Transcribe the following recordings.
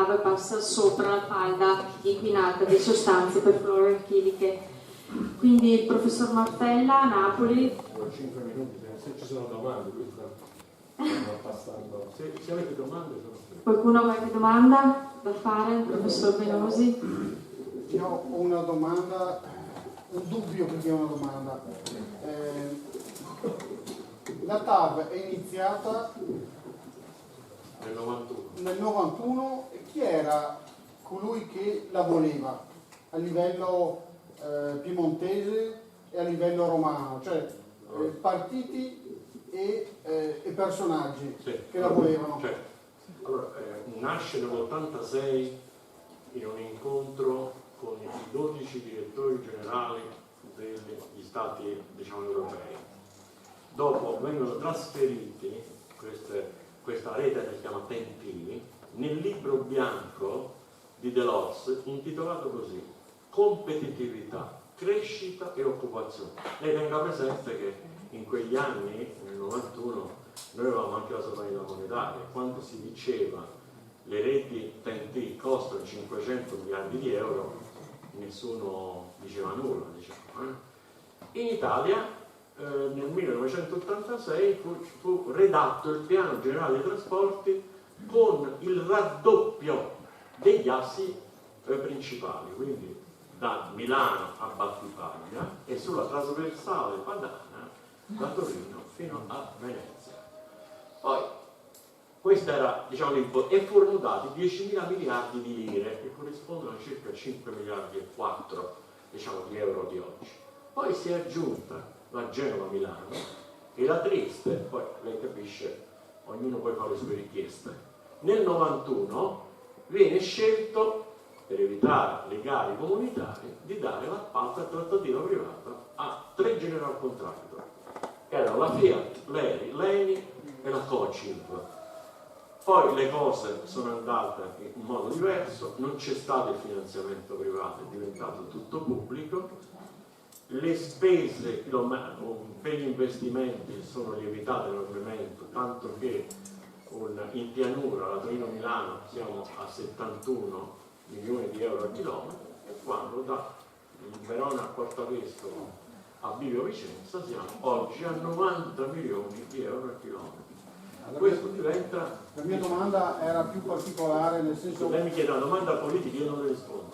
TAV passa sopra la falda inquinata di sostanze perfluoroalchiliche. Quindi il professor Martella a Napoli. 5 minuti, se ci sono domande, stiamo passando. Se avete domande, sono qui. Qualcuno ha qualche domanda da fare al professor Venosi? Io ho una domanda, un dubbio più che una domanda. La TAV è iniziata nel 91 e chi era colui che la voleva a livello piemontese e a livello romano, cioè partiti e personaggi che la volevano? Certo. Allora, nasce nell'86 in un incontro con i 12 direttori generali degli stati, diciamo, europei. Dopo vengono trasferiti questa rete che si chiama TEN-T nel libro bianco di Delors intitolato così: competitività, crescita e occupazione. Lei tenga presente che in quegli anni, nel 91, noi avevamo anche la sovranità monetaria. Quando si diceva le reti TEN-T costano 500 miliardi di euro, nessuno diceva nulla, diciamo. In Italia nel 1986 fu redatto il piano generale dei trasporti con il raddoppio degli assi principali, quindi da Milano a Battipaglia e sulla trasversale padana da Torino fino a Venezia. Poi questo era, diciamo, l'input, e furono dati 10.000 miliardi di lire, che corrispondono a circa 5 miliardi e 4, diciamo, di euro di oggi. Poi si è aggiunta la Genova-Milano e la Trieste, poi lei capisce, ognuno poi fa le sue richieste. Nel 91 viene scelto, per evitare le gare comunitarie, di dare l'appalto a trattativa privata a 3 general contractor, che erano la Fiat, l'ENI e la COCIV. Poi le cose sono andate in modo diverso, non c'è stato il finanziamento privato, è diventato tutto pubblico. Le spese per gli investimenti sono lievitate enormemente, tanto che in pianura, la Torino-Milano, siamo a 71 milioni di euro a chilometro, e quando da Verona a Portavescovo a Bivio Vicenza siamo oggi a 90 milioni di euro a chilometro. Questo diventa... La mia domanda era più particolare, nel senso... Lei mi chiede una domanda politica, io non le rispondo.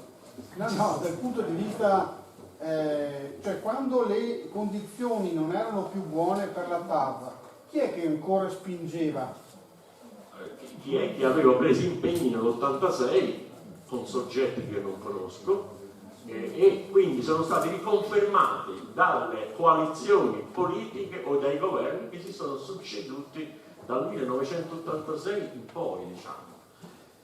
No, dal punto di vista... cioè quando le condizioni non erano più buone per la TAV, chi è che ancora spingeva? Chi è che aveva preso impegni nell'86 con soggetti che non conosco e quindi sono stati riconfermati dalle coalizioni politiche o dai governi che si sono succeduti dal 1986 in poi, diciamo,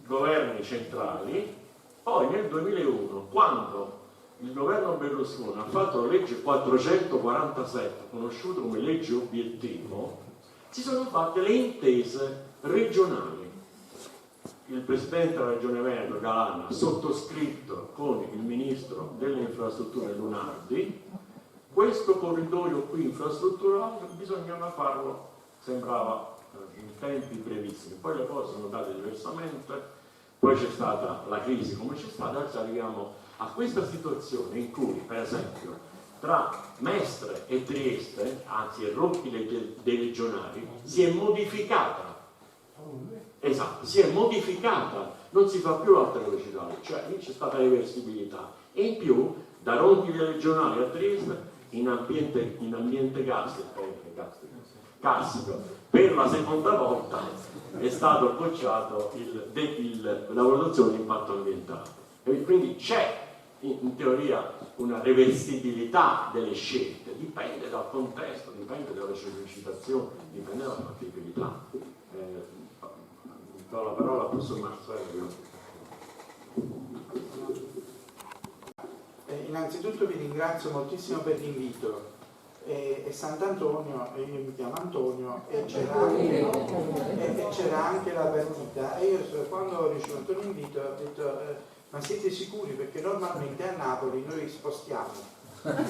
governi centrali. Poi nel 2001, quando il governo Berlusconi ha fatto la legge 447, conosciuta come legge obiettivo, si sono fatte le intese regionali. Il presidente della regione Veneto, Galan, ha sottoscritto con il ministro delle infrastrutture Lunardi questo corridoio qui infrastrutturale, bisognava farlo, sembrava in tempi brevissimi. Poi le cose sono andate diversamente, poi c'è stata la crisi come c'è stata, adesso arriviamo a questa situazione in cui, per esempio, tra Mestre e Trieste, anzi e Rocchi dei Legionari, si è modificata. Esatto, si è modificata, non si fa più l'alta velocità, cioè lì c'è stata reversibilità. E in più, da Ronchi dei Legionari a Trieste, in ambiente carsico, per la seconda volta è stato bocciato la valutazione di impatto ambientale. E quindi c'è in teoria una reversibilità delle scelte, dipende dal contesto, dipende dalle sollecitazioni, dipende dalla fattibilità. Do la parola al professor Marcello. Innanzitutto vi ringrazio moltissimo per l'invito. È Sant'Antonio, e io mi chiamo Antonio, e c'era anche la partita. E io quando ho ricevuto l'invito ho detto ma siete sicuri? Perché normalmente a Napoli noi spostiamo C'è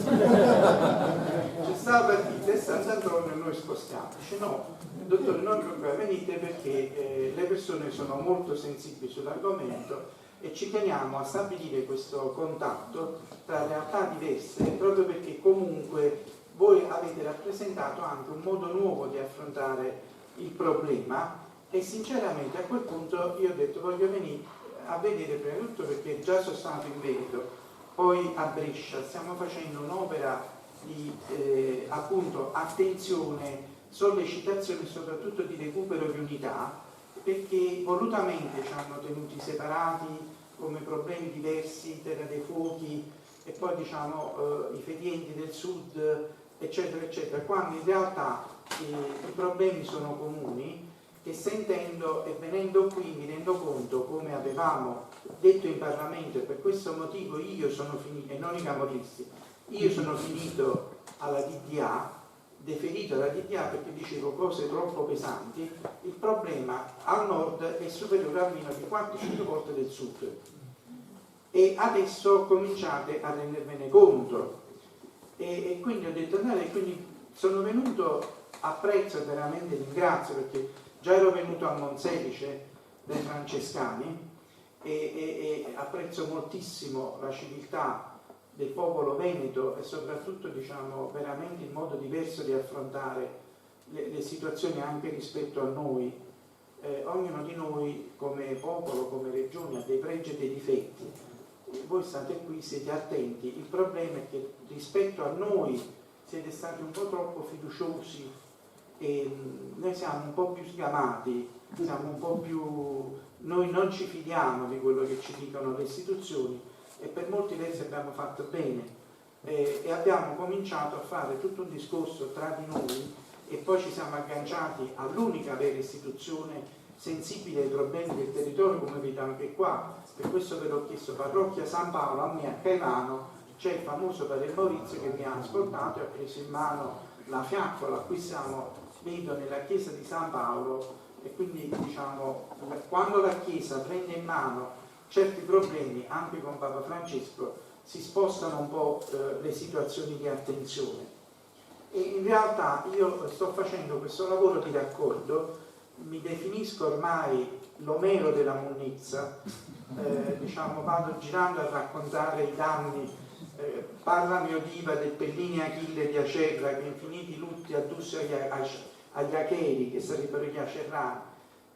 stata partita e Sant'Antonio e noi spostiamo. Dice no, dottore, non venite perché le persone sono molto sensibili sull'argomento e ci teniamo a stabilire questo contatto tra realtà diverse, proprio perché comunque voi avete rappresentato anche un modo nuovo di affrontare il problema. E sinceramente a quel punto io ho detto voglio venire a vedere prima di tutto perché già sono stato in Veneto, poi a Brescia stiamo facendo un'opera di appunto attenzione, sollecitazione e soprattutto di recupero di unità, perché volutamente ci hanno tenuti separati come problemi diversi, Terra dei Fuochi e poi diciamo i fedienti del sud eccetera eccetera, quando in realtà i problemi sono comuni. E sentendo e venendo qui mi rendo conto, come avevamo detto in Parlamento, e per questo motivo io sono finito, e non i camorristi, io sono finito alla DDA, deferito alla DDA perché dicevo cose troppo pesanti. Il problema al nord è superiore almeno di 4-5 volte del sud e adesso cominciate a rendervene conto e quindi ho detto andate, quindi sono venuto, apprezzo veramente, ringrazio perché già ero venuto a Monselice dai francescani e apprezzo moltissimo la civiltà del popolo veneto e soprattutto diciamo veramente il modo diverso di affrontare le situazioni anche rispetto a noi. Ognuno di noi come popolo, come regione ha dei pregi e dei difetti. Voi state qui, siete attenti, il problema è che rispetto a noi siete stati un po' troppo fiduciosi e noi siamo un po' più sgamati, siamo un po' più, noi non ci fidiamo di quello che ci dicono le istituzioni e per molti versi abbiamo fatto bene e abbiamo cominciato a fare tutto un discorso tra di noi e poi ci siamo agganciati all'unica vera istituzione sensibile ai problemi del territorio, come vedo anche qua. Per questo ve l'ho chiesto, Parrocchia San Paolo, a me a Caivano c'è il famoso Padre Maurizio che mi ha ascoltato e ha preso in mano la fiaccola. Qui siamo, vedo, nella chiesa di San Paolo e quindi diciamo quando la chiesa prende in mano certi problemi anche con Papa Francesco si spostano un po' le situazioni di attenzione e in realtà io sto facendo questo lavoro di raccordo, mi definisco ormai l'Omero della monnezza, diciamo vado girando a raccontare i danni, parlami Odiva del Pellini Achille di Acerra che infiniti lutti addusse agli Acheri che sarebbero gli Acerrani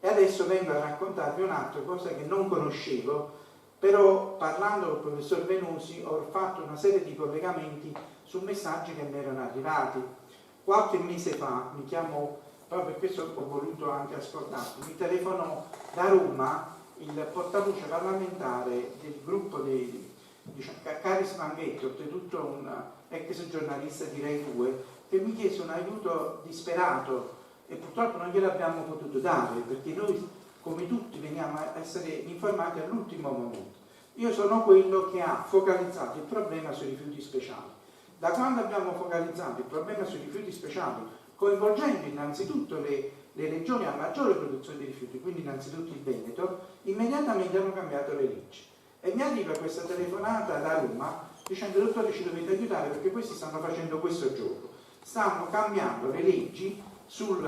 e adesso vengo a raccontarvi un'altra cosa che non conoscevo, però parlando con il professor Venosi ho fatto una serie di collegamenti su messaggi che mi erano arrivati. Qualche mese fa mi chiamò, proprio per questo ho voluto anche ascoltarvi, mi telefonò da Roma il portavoce parlamentare del gruppo dei Caris Manghetti, oltretutto un ex giornalista di Rai 2, che mi chiese un aiuto disperato e purtroppo non gliel'abbiamo potuto dare perché noi come tutti veniamo a essere informati all'ultimo momento. Io sono quello che ha focalizzato il problema sui rifiuti speciali. Da quando abbiamo focalizzato il problema sui rifiuti speciali, coinvolgendo innanzitutto le regioni a maggiore produzione di rifiuti, quindi innanzitutto il Veneto, immediatamente hanno cambiato le leggi. E mi arriva questa telefonata da Roma dicendo dottore ci dovete aiutare perché questi stanno facendo questo gioco, stanno cambiando le leggi sul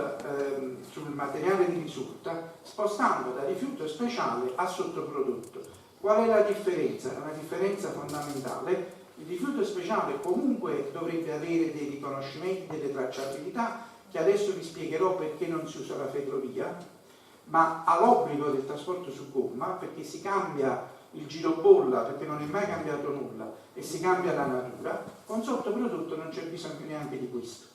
materiale di risulta spostando da rifiuto speciale a sottoprodotto. Qual è la differenza? Una differenza fondamentale. Il rifiuto speciale comunque dovrebbe avere dei riconoscimenti, delle tracciabilità che adesso vi spiegherò perché non si usa la ferrovia, ma ha l'obbligo del trasporto su gomma perché si cambia il girobolla perché non è mai cambiato nulla e si cambia la natura. Con sottoprodotto non c'è bisogno neanche di questo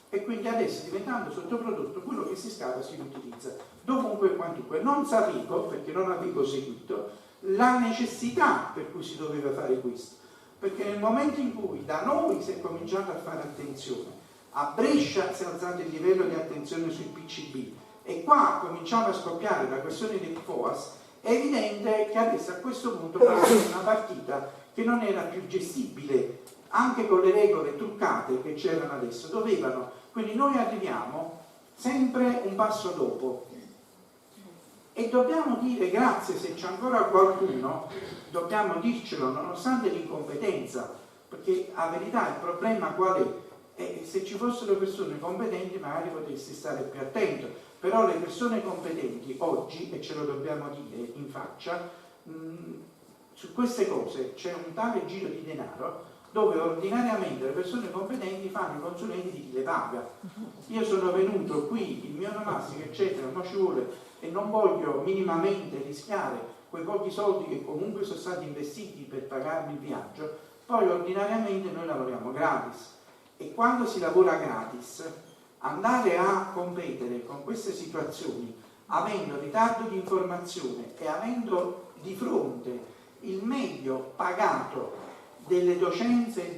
e quindi adesso diventando sottoprodotto quello che si scava si riutilizza dovunque e quantunque. Non sapevo, perché non avevo seguito, la necessità per cui si doveva fare questo, perché nel momento in cui da noi si è cominciato a fare attenzione, a Brescia si è alzato il livello di attenzione sui PCB e qua cominciava a scoppiare la questione del PFOAS, è evidente che adesso a questo punto parte una partita che non era più gestibile, anche con le regole truccate che c'erano adesso, dovevano, quindi noi arriviamo sempre un passo dopo e dobbiamo dire grazie se c'è ancora qualcuno, dobbiamo dircelo nonostante l'incompetenza, perché a verità il problema qual è? Se ci fossero persone competenti magari potresti stare più attento, però le persone competenti oggi, e ce lo dobbiamo dire in faccia, su queste cose c'è un tale giro di denaro dove ordinariamente le persone competenti fanno i consulenti di chi le paga. Io sono venuto qui, il mio onomastico eccetera, ma ci vuole, e non voglio minimamente rischiare quei pochi soldi che comunque sono stati investiti per pagarmi il viaggio. Poi ordinariamente noi lavoriamo gratis, e quando si lavora gratis andare a competere con queste situazioni avendo ritardo di informazione e avendo di fronte il meglio pagato delle docenze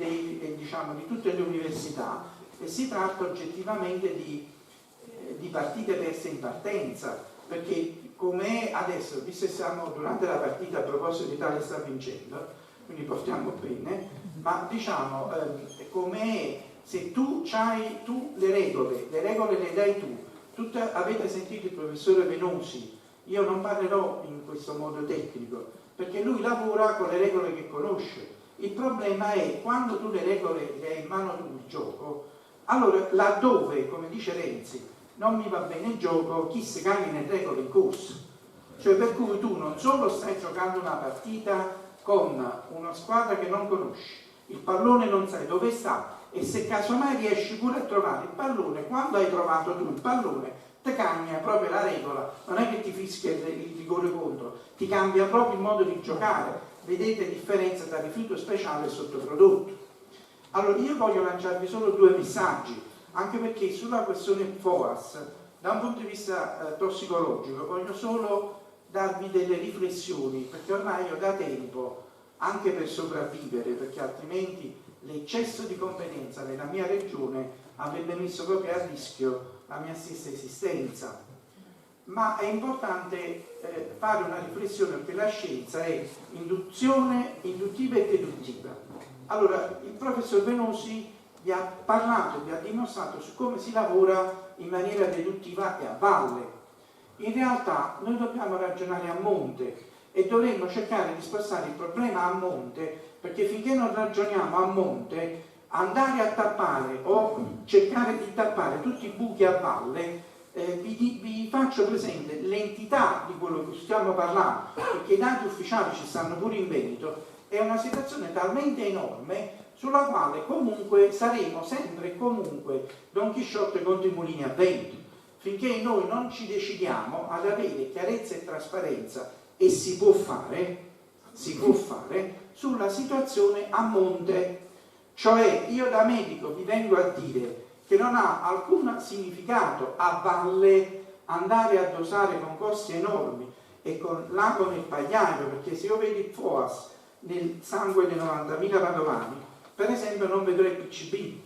diciamo, di tutte le università, e si tratta oggettivamente di partite perse in partenza, perché come adesso, visto che siamo durante la partita, a proposito l'Italia sta vincendo, quindi portiamo bene, ma diciamo come se tu hai le regole le dai tu. Avete sentito il professore Venosi, io non parlerò in questo modo tecnico, perché lui lavora con le regole che conosce. Il problema è quando tu le regole le hai in mano tu il gioco, allora laddove, come dice Renzi, non mi va bene il gioco, chi si cambia le regole in corso. Cioè per cui tu non solo stai giocando una partita con una squadra che non conosci, il pallone non sai dove sta, e se casomai riesci pure a trovare il pallone, quando hai trovato tu il pallone ti cambia proprio la regola, non è che ti fischia il rigore contro, ti cambia proprio il modo di giocare. Vedete differenza tra rifiuto speciale e sottoprodotto. Allora io voglio lanciarvi solo due messaggi, anche perché sulla questione FOAS, da un punto di vista tossicologico, voglio solo darvi delle riflessioni, perché ormai io da tempo, anche per sopravvivere, perché altrimenti l'eccesso di competenza nella mia regione avrebbe messo proprio a rischio la mia stessa esistenza. Ma è importante fare una riflessione, perché la scienza è induzione, induttiva e deduttiva. Allora, il professor Venosi vi ha parlato, vi ha dimostrato su come si lavora in maniera deduttiva e a valle. In realtà noi dobbiamo ragionare a monte e dovremmo cercare di spostare il problema a monte, perché finché non ragioniamo a monte, andare a tappare o cercare di tappare tutti i buchi a valle, vi faccio presente l'entità di quello che stiamo parlando, perché i dati ufficiali ci stanno pure in Veneto, è una situazione talmente enorme sulla quale comunque saremo sempre e comunque Don Chisciotte contro i mulini a vento, finché noi non ci decidiamo ad avere chiarezza e trasparenza, e si può fare sulla situazione a monte. Cioè io da medico vi vengo a dire che non ha alcun significato a valle andare a dosare con costi enormi e con l'ago nel pagliaio, perché se io vedo il FOAS nel sangue dei 90.000 padovani, per esempio non vedrò il PCB.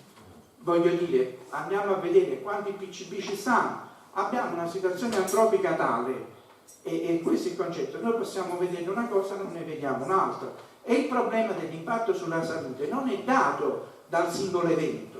Voglio dire, andiamo a vedere quanti PCB ci stanno. Abbiamo una situazione antropica tale, e questo è il concetto, noi possiamo vedere una cosa, non ne vediamo un'altra, e il problema dell'impatto sulla salute non è dato dal singolo evento.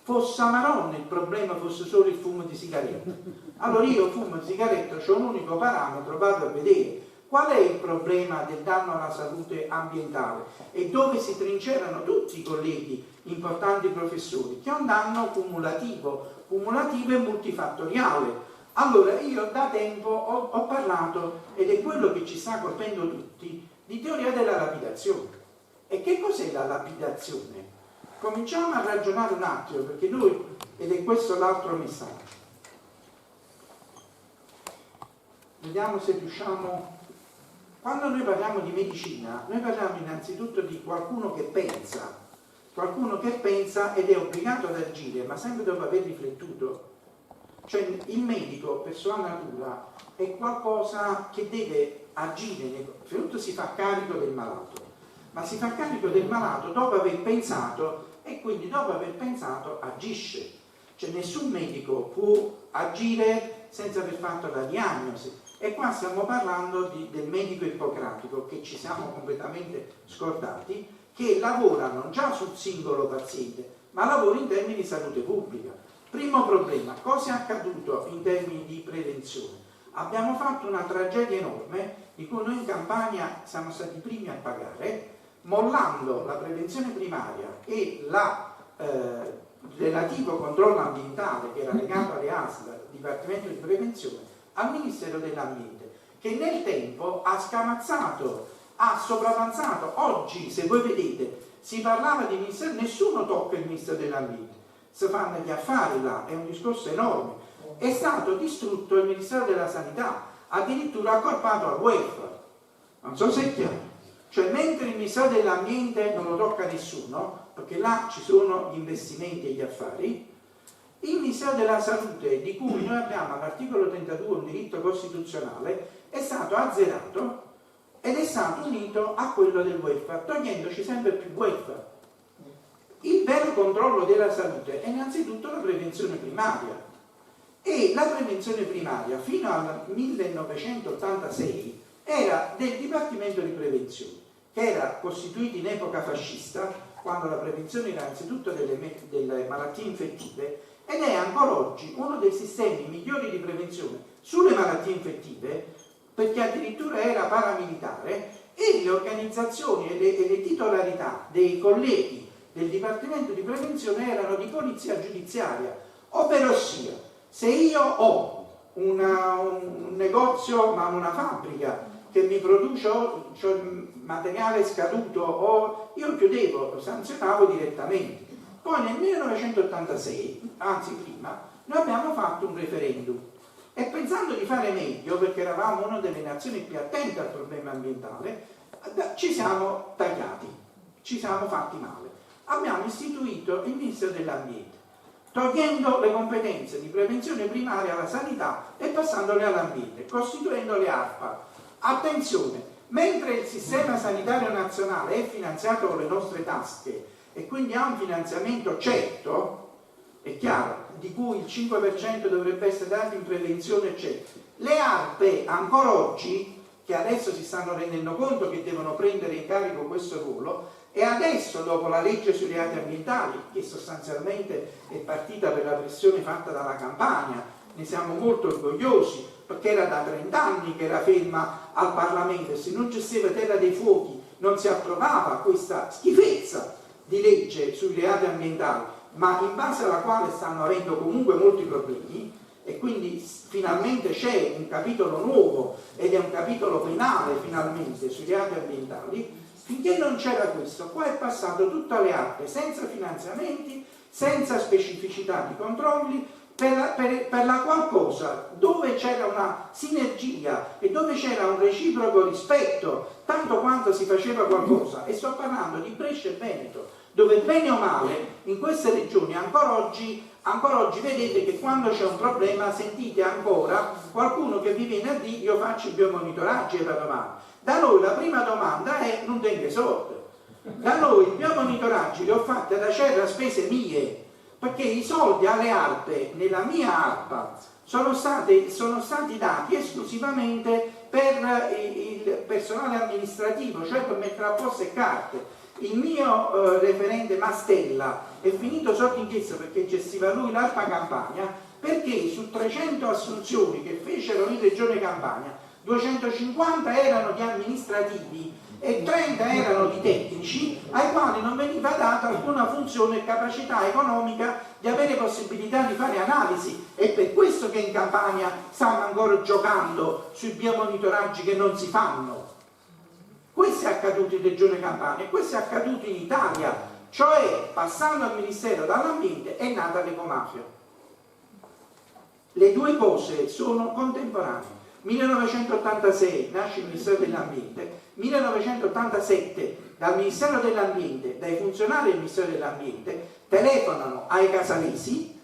Fosse Maronna il problema fosse solo il fumo di sigaretta. Allora io fumo di sigaretta, c'è un unico parametro, vado a vedere qual è il problema del danno alla salute ambientale, e dove si trincerano tutti i colleghi, importanti professori, che è un danno cumulativo e multifattoriale. Allora io da tempo ho parlato, ed è quello che ci sta colpendo tutti, di teoria della lapidazione. E che cos'è la lapidazione? Cominciamo a ragionare un attimo, perché noi, ed è questo l'altro messaggio, vediamo se riusciamo. Quando noi parliamo di medicina, noi parliamo innanzitutto di qualcuno che pensa ed è obbligato ad agire, ma sempre dopo aver riflettuto. Cioè il medico per sua natura è qualcosa che deve agire, innanzitutto si fa carico del malato, ma si fa carico del malato dopo aver pensato, e quindi dopo aver pensato agisce. Cioè nessun medico può agire senza aver fatto la diagnosi. E qua stiamo parlando del medico ippocratico, che ci siamo completamente scordati, che lavora non già sul singolo paziente, ma lavora in termini di salute pubblica. Primo problema, cosa è accaduto in termini di prevenzione? Abbiamo fatto una tragedia enorme, di cui noi in Campania siamo stati i primi a pagare, mollando la prevenzione primaria e relativo controllo ambientale che era legato alle ASL, Dipartimento di Prevenzione, al Ministero dell'Ambiente, che nel tempo ha scamazzato, ha sopravanzato. Oggi, se voi vedete, si parlava di Ministero, nessuno tocca il Ministero dell'Ambiente, si fanno gli affari là, è un discorso enorme. È stato distrutto il Ministero della Sanità, addirittura accorpato al welfare. Non so se è chiaro. Cioè, mentre il Ministero dell'Ambiente non lo tocca nessuno, perché là ci sono gli investimenti e gli affari, il Ministero della Salute, di cui noi abbiamo all'articolo 32 un diritto costituzionale, è stato azzerato ed è stato unito a quello del welfare, togliendoci sempre più welfare. Il vero controllo della salute è innanzitutto la prevenzione primaria, e la prevenzione primaria fino al 1986 era del Dipartimento di Prevenzione, che era costituito in epoca fascista, quando la prevenzione era innanzitutto delle malattie infettive, ed è ancora oggi uno dei sistemi migliori di prevenzione sulle malattie infettive, perché addirittura era paramilitare, e le organizzazioni e le titolarità dei colleghi del Dipartimento di Prevenzione erano di polizia giudiziaria, ovvero sia, se io ho un negozio, ma una fabbrica che mi produce materiale scaduto, o io chiudevo, lo sanzionavo direttamente. Poi nel 1986, anzi prima, noi abbiamo fatto un referendum e, pensando di fare meglio, perché eravamo una delle nazioni più attente al problema ambientale, ci siamo tagliati, ci siamo fatti male. Abbiamo istituito il Ministero dell'Ambiente, togliendo le competenze di prevenzione primaria alla sanità e passandole all'ambiente, costituendo le ARPA. Attenzione, mentre il sistema sanitario nazionale è finanziato con le nostre tasche e quindi ha un finanziamento certo, è chiaro, di cui il 5% dovrebbe essere dato in prevenzione, eccetera, le ARPE ancora oggi, che adesso si stanno rendendo conto che devono prendere in carico questo ruolo, e adesso, dopo la legge sui reati ambientali, che sostanzialmente è partita per la pressione fatta dalla Campania, ne siamo molto orgogliosi, perché era da 30 anni che era ferma al Parlamento, e se non gestiva Terra dei Fuochi non si approvava questa schifezza di legge sui reati ambientali, ma in base alla quale stanno avendo comunque molti problemi, e quindi finalmente c'è un capitolo nuovo, ed è un capitolo penale finalmente sui reati ambientali. Finché non c'era questo, qua è passato tutte le ARPE senza finanziamenti, senza specificità di controlli, per la qual cosa, dove c'era una sinergia e dove c'era un reciproco rispetto, tanto quanto si faceva qualcosa, e sto parlando di Brescia e Veneto, dove bene o male in queste regioni ancora oggi vedete che quando c'è un problema sentite ancora qualcuno che vi viene a dire: io faccio il biomonitoraggio e la domanda. Da noi la prima domanda è: non tengo soldi. Da noi i biomonitoraggio li ho fatti da CER a spese mie, perché i soldi alle ARPE, nella mia ARPA, sono stati dati esclusivamente per il personale amministrativo, cioè per mettere a posto le carte. Il mio referente Mastella è finito sotto inchiesta perché gestiva lui l'ARPA Campania, perché su 300 assunzioni che fecero in Regione Campania, 250 erano di amministrativi e 30 erano di tecnici, ai quali non veniva data alcuna funzione e capacità economica di avere possibilità di fare analisi. È per questo che in Campania stanno ancora giocando sui biomonitoraggi che non si fanno. Questo è accaduto in Regione Campania e questo è accaduto in Italia, cioè passando al Ministero dall'Ambiente è nata l'ecomafia. Le due cose sono contemporanee. 1986 nasce il Ministero dell'Ambiente, 1987 dal Ministero dell'Ambiente, dai funzionari del Ministero dell'Ambiente, telefonano ai casalesi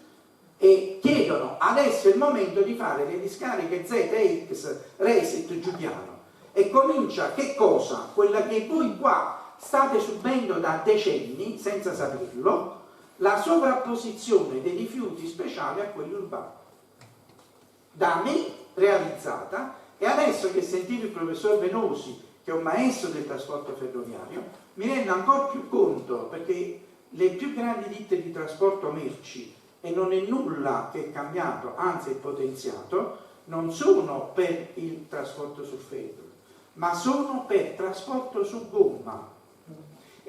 e chiedono: adesso è il momento di fare le discariche ZX, Resit, Giuliano. E comincia che cosa? Quella che voi qua state subendo da decenni senza saperlo, la sovrapposizione dei rifiuti speciali a quelli urbani, da me realizzata. E adesso che sentivo il professor Venosi, che è un maestro del trasporto ferroviario, mi rendo ancora più conto, perché le più grandi ditte di trasporto merci, e non è nulla che è cambiato, anzi è potenziato, non sono per il trasporto su ferro, ma sono per trasporto su gomma.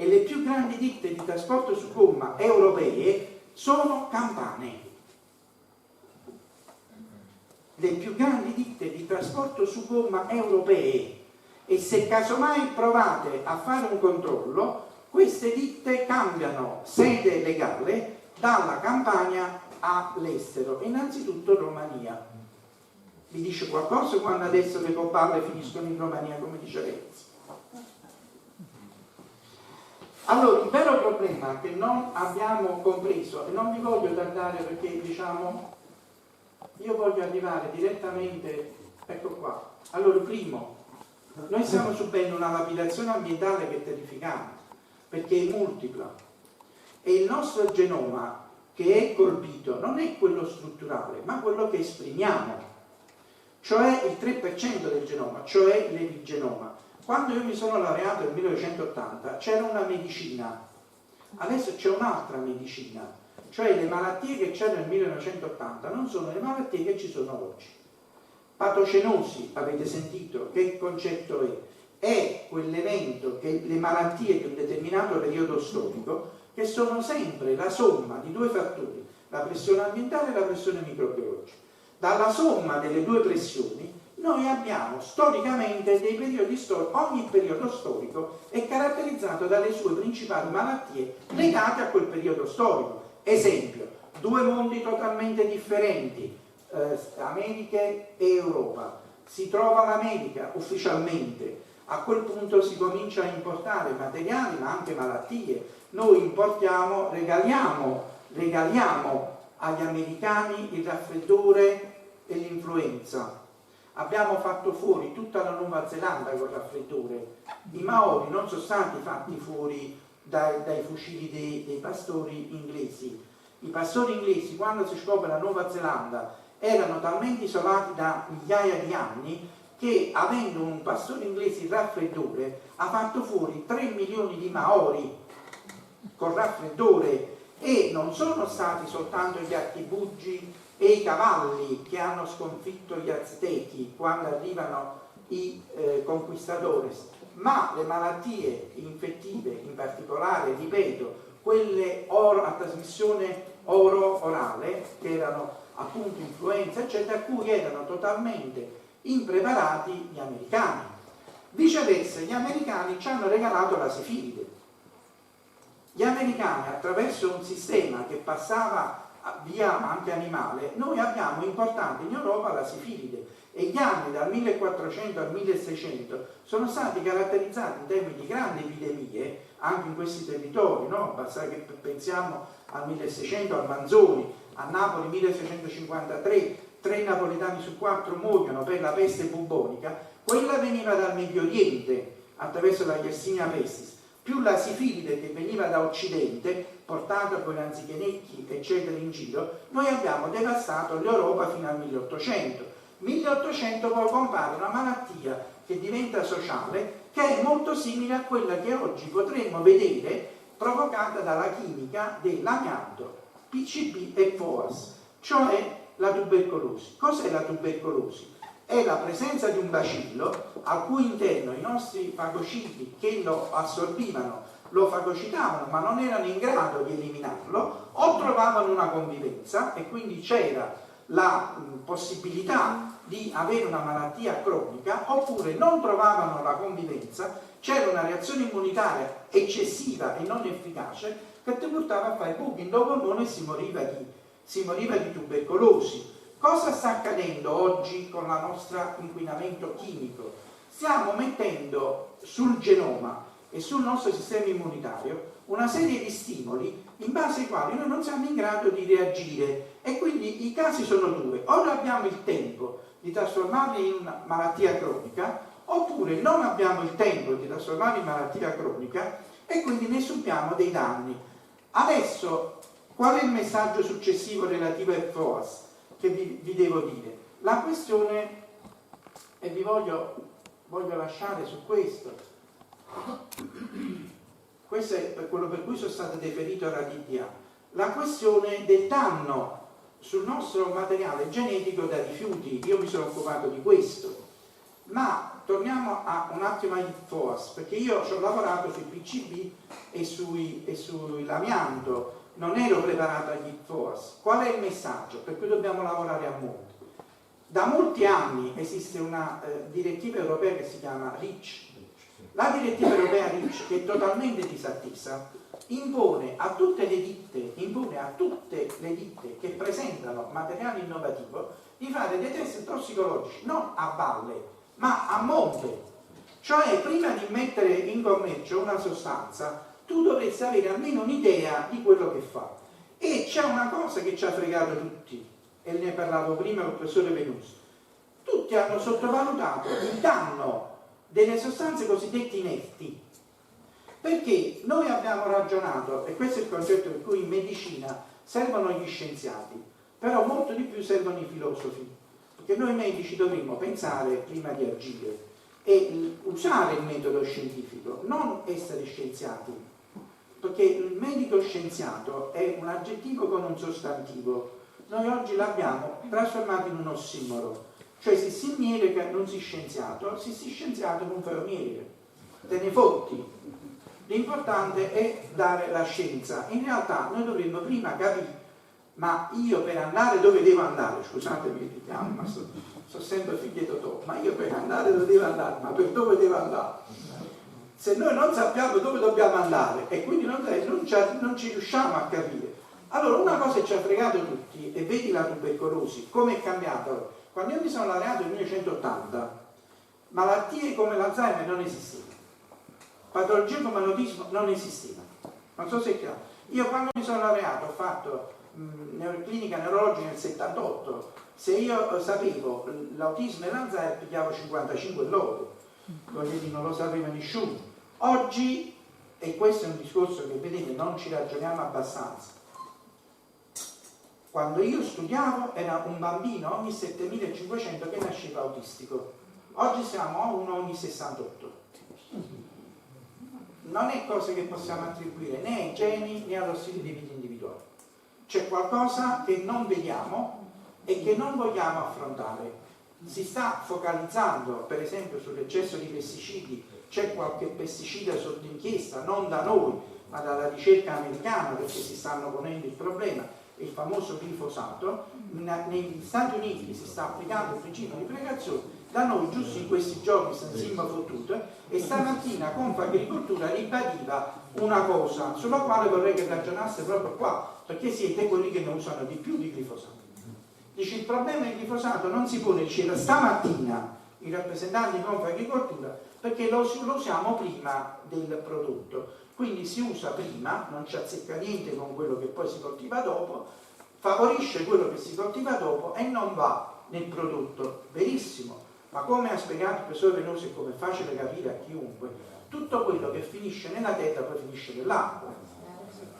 e le più grandi ditte di trasporto su gomma europee sono campane. Le più grandi ditte di trasporto su gomma europee, e se casomai provate a fare un controllo, queste ditte cambiano sede legale dalla Campania all'estero, innanzitutto Romania. Vi dice qualcosa quando adesso le coballe finiscono in Romania, come dice Renzi? Allora, il vero problema che non abbiamo compreso, e non vi voglio tardare perché diciamo io voglio arrivare direttamente, ecco qua. Allora, primo, noi stiamo subendo una lapidazione ambientale che è terrificante, perché è multipla, e il nostro genoma che è colpito non è quello strutturale, ma quello che esprimiamo, cioè il 3% del genoma, cioè l'epigenoma. Quando io mi sono laureato nel 1980 c'era una medicina, adesso c'è un'altra medicina, cioè le malattie che c'erano nel 1980 non sono le malattie che ci sono oggi. Patogenosi, avete sentito che concetto è? È quell'evento che le malattie di un determinato periodo storico, che sono sempre la somma di due fattori, la pressione ambientale e la pressione microbiologica. Dalla somma delle due pressioni noi abbiamo storicamente dei periodi storici, ogni periodo storico è caratterizzato dalle sue principali malattie legate a quel periodo storico. Esempio, due mondi totalmente differenti, America e Europa. Si trova l'America ufficialmente, a quel punto si comincia a importare materiali ma anche malattie. Noi importiamo, regaliamo agli americani il raffreddore e l'influenza. Abbiamo fatto fuori tutta la Nuova Zelanda col raffreddore. I Maori non sono stati fatti fuori dai fucili dei pastori inglesi. I pastori inglesi, quando si scopre la Nuova Zelanda, erano talmente isolati da migliaia di anni che, avendo un pastore inglese il raffreddore, ha fatto fuori 3 milioni di Maori col raffreddore, e non sono stati soltanto gli archibugi e i cavalli che hanno sconfitto gli aztechi quando arrivano i conquistadores, ma le malattie infettive, in particolare, ripeto, quelle a trasmissione oro-orale, che erano appunto influenza, eccetera, a cui erano totalmente impreparati gli americani. Viceversa, gli americani ci hanno regalato la sifilide. Gli americani, attraverso un sistema che passava via anche animale, noi abbiamo importato in Europa la sifilide, e gli anni dal 1400 al 1600 sono stati caratterizzati in termini di grandi epidemie anche in questi territori, no? Basta che pensiamo al 1600, al Manzoni, a Napoli 1653, 3 napoletani su 4 muoiono per la peste bubonica. Quella veniva dal Medio Oriente attraverso la Yersinia pestis, più la sifilide che veniva da Occidente, portata con anzichenecchi eccetera in giro. Noi abbiamo devastato l'Europa fino al 1800. 1800 poi compare una malattia che diventa sociale, che è molto simile a quella che oggi potremmo vedere provocata dalla chimica dell'amianto, PCB e PFOS, cioè la tubercolosi. Cos'è la tubercolosi? È la presenza di un bacillo al cui interno i nostri fagociti che lo assorbivano lo fagocitavano ma non erano in grado di eliminarlo, o trovavano una convivenza e quindi c'era la possibilità di avere una malattia cronica, oppure non trovavano la convivenza, c'era una reazione immunitaria eccessiva e non efficace che ti portava a fare buchi in polmone e si moriva di tubercolosi. Cosa sta accadendo oggi con il nostro inquinamento chimico? Stiamo mettendo sul genoma e sul nostro sistema immunitario una serie di stimoli in base ai quali noi non siamo in grado di reagire, e quindi i casi sono due: o noi abbiamo il tempo di trasformarli in una malattia cronica, oppure non abbiamo il tempo di trasformarli in malattia cronica e quindi ne subiamo dei danni. Adesso qual è il messaggio successivo relativo ai PFOS che vi devo dire? La questione, e vi voglio lasciare su questo è quello per cui sono stato deferito alla DDA, la questione del danno sul nostro materiale genetico da rifiuti. Io mi sono occupato di questo, ma torniamo un attimo agli FOAS, perché io ci ho lavorato sui PCB e sull'amianto, non ero preparato agli FOAS. Qual è il messaggio? Per cui dobbiamo lavorare a monte. Da molti anni esiste una direttiva europea che si chiama REACH. La direttiva europea REACH, che è totalmente disattesa, impone a tutte le ditte che presentano materiale innovativo di fare dei test tossicologici non a valle ma a monte. Cioè, prima di mettere in commercio una sostanza tu dovresti avere almeno un'idea di quello che fa. E c'è una cosa che ci ha fregato tutti, e ne parlavo prima con il professore Venusi. Tutti hanno sottovalutato il danno delle sostanze cosiddette inerti, perché noi abbiamo ragionato, e questo è il concetto per cui in medicina servono gli scienziati, però molto di più servono i filosofi, perché noi medici dovremmo pensare prima di agire e usare il metodo scientifico, non essere scienziati, perché il medico scienziato è un aggettivo con un sostantivo. Noi oggi l'abbiamo trasformato in un ossimoro, cioè se si mierica non si scienziato, se si scienziato non fa mierica, te ne fotti. L'importante è dare la scienza. In realtà noi dovremmo prima capire, ma io per andare dove devo andare, scusatemi il richiamo, ma sono sempre figlio Totò, ma io per andare dove devo andare, ma per dove devo andare? Se noi non sappiamo dove dobbiamo andare e quindi non ci riusciamo a capire, allora una cosa ci ha fregato tutti, e vedi la tubercolosi, come è cambiata. Quando io mi sono laureato nel 1980, malattie come l'Alzheimer non esistevano, patologie come l'autismo non esistevano. Non so se è chiaro. Io quando mi sono laureato ho fatto clinica neurologica nel 78, se io sapevo l'autismo e l'Alzheimer pigliavo 55 lode, non lo sapeva nessuno. Oggi, e questo è un discorso che vedete non ci ragioniamo abbastanza, quando io studiavo era un bambino ogni 7500 che nasceva autistico, oggi siamo a uno ogni 68. Non è cosa che possiamo attribuire né ai geni né allo stile di vita individuale. C'è qualcosa che non vediamo e che non vogliamo affrontare. Si sta focalizzando per esempio sull'eccesso di pesticidi, c'è qualche pesticida sotto inchiesta, non da noi ma dalla ricerca americana, perché si stanno ponendo il problema, il famoso glifosato. Negli Stati Uniti si sta applicando il principio di precauzione, da noi giusto in questi giorni se ne siamo fottute, e stamattina Confagricoltura ribadiva una cosa sulla quale vorrei che ragionasse proprio qua, perché siete quelli che ne usano di più di glifosato. Dice, il problema del glifosato non si pone, diceva stamattina i rappresentanti di Confagricoltura, perché lo usiamo prima del prodotto, quindi si usa prima, non ci azzecca niente con quello che poi si coltiva dopo, favorisce quello che si coltiva dopo e non va nel prodotto. Verissimo, ma come ha spiegato il professore Veloso e come è facile capire a chiunque, tutto quello che finisce nella terra poi finisce nell'acqua.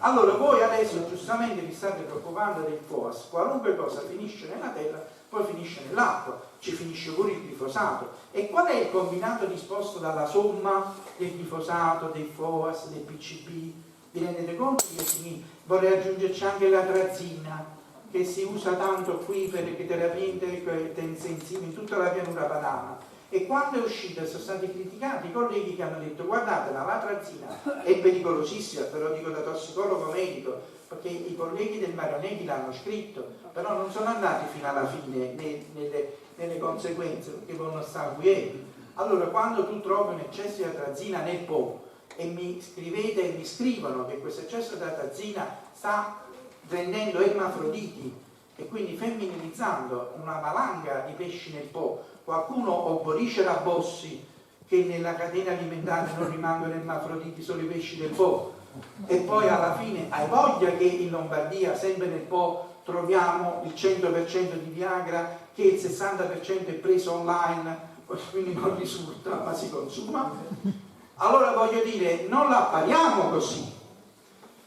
Allora voi adesso giustamente vi state preoccupando del FOAS, qualunque cosa finisce nella terra poi finisce nell'acqua, ci finisce pure il glifosato. E qual è il combinato disposto dalla somma del glifosato, del FOAS, del PCB? Vi rendete conto che vorrei aggiungerci anche l'atrazina, che si usa tanto qui per le terapie intensive in tutta la pianura padana. E quando è uscita sono stati criticati i colleghi che hanno detto guardate, l'atrazina è pericolosissima, ve lo dico da tossicologo medico, perché i colleghi del Marianelli l'hanno scritto, però non sono andati fino alla fine nelle conseguenze, perché vanno stare qui. Allora quando tu trovi un eccesso di atrazina nel Po e mi scrivete e mi scrivono che questo eccesso di atrazina sta rendendo ermafroditi e quindi femminilizzando una valanga di pesci nel Po, qualcuno obbodicera bossi che nella catena alimentare non rimangono ermafroditi solo i pesci del Po, e poi alla fine hai voglia che in Lombardia sempre nel Po troviamo il 100% di Viagra, che il 60% è preso online, quindi non risulta ma si consuma. Allora voglio dire, non la pariamo così.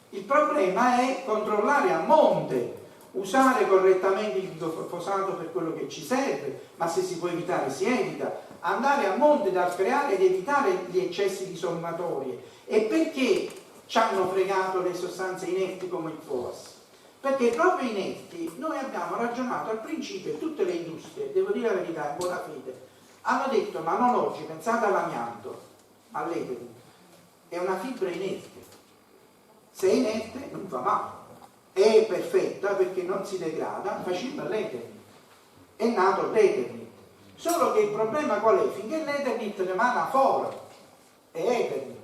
Il problema è controllare a monte, usare correttamente il glifosato per quello che ci serve, ma se si può evitare si evita, andare a monte da creare ed evitare gli eccessi di sommatorie. E perché ci hanno fregato le sostanze inerti come il FOAS? Perché proprio inerti noi abbiamo ragionato al principio, e tutte le industrie, devo dire la verità in buona fede, Hanno detto ma non oggi, pensate all'amianto, all'Eternit, è una fibra inerte, se è inerte non fa male, è perfetta perché non si degrada, faceva l'Eternit, è nato l'Eternit, solo che il problema qual è? Finché l'Eternit rimane fuori, è Eternit,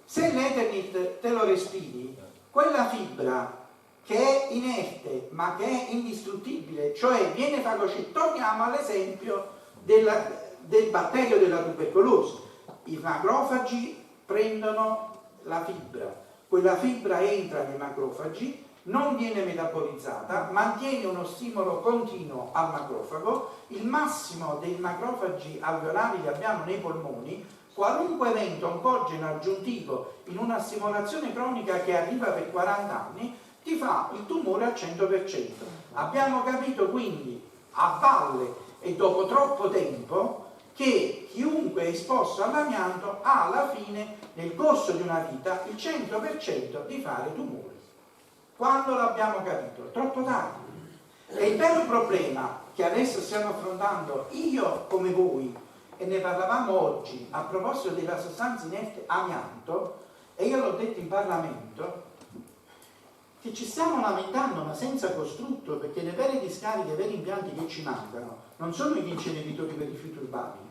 se l'Eternit te lo respiri, quella fibra che è inerte ma che è indistruttibile, cioè viene fagocitata, torniamo all'esempio del batterio della tubercolosi. I macrofagi prendono la fibra, quella fibra entra nei macrofagi, non viene metabolizzata, mantiene uno stimolo continuo al macrofago, il massimo dei macrofagi alveolari che abbiamo nei polmoni, qualunque evento oncogeno aggiuntivo in una stimolazione cronica che arriva per 40 anni, ti fa il tumore al 100%. Abbiamo capito quindi a valle e dopo troppo tempo che chiunque è esposto all'amianto ha alla fine, nel corso di una vita, il 100% di fare tumori. Quando l'abbiamo capito? Troppo tardi. E il vero problema che adesso stiamo affrontando io come voi, e ne parlavamo oggi a proposito della sostanza inerte amianto, e io l'ho detto in Parlamento, che ci stiamo lamentando ma senza costrutto, perché le vere discariche, i veri impianti che ci mancano non sono gli inceneritori per rifiuti urbani,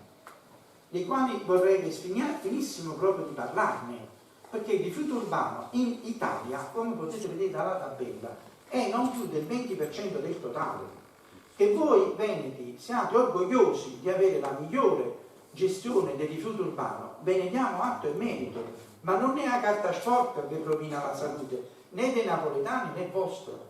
dei quali vorrei che finissimo proprio di parlarne, perché il rifiuto urbano in Italia, come potete vedere dalla tabella, è non più del 20% del totale. Che voi veneti siate orgogliosi di avere la migliore gestione del rifiuto urbano, ve ne diamo atto e merito, ma non è la carta sporca che rovina la salute né dei napoletani né vostro.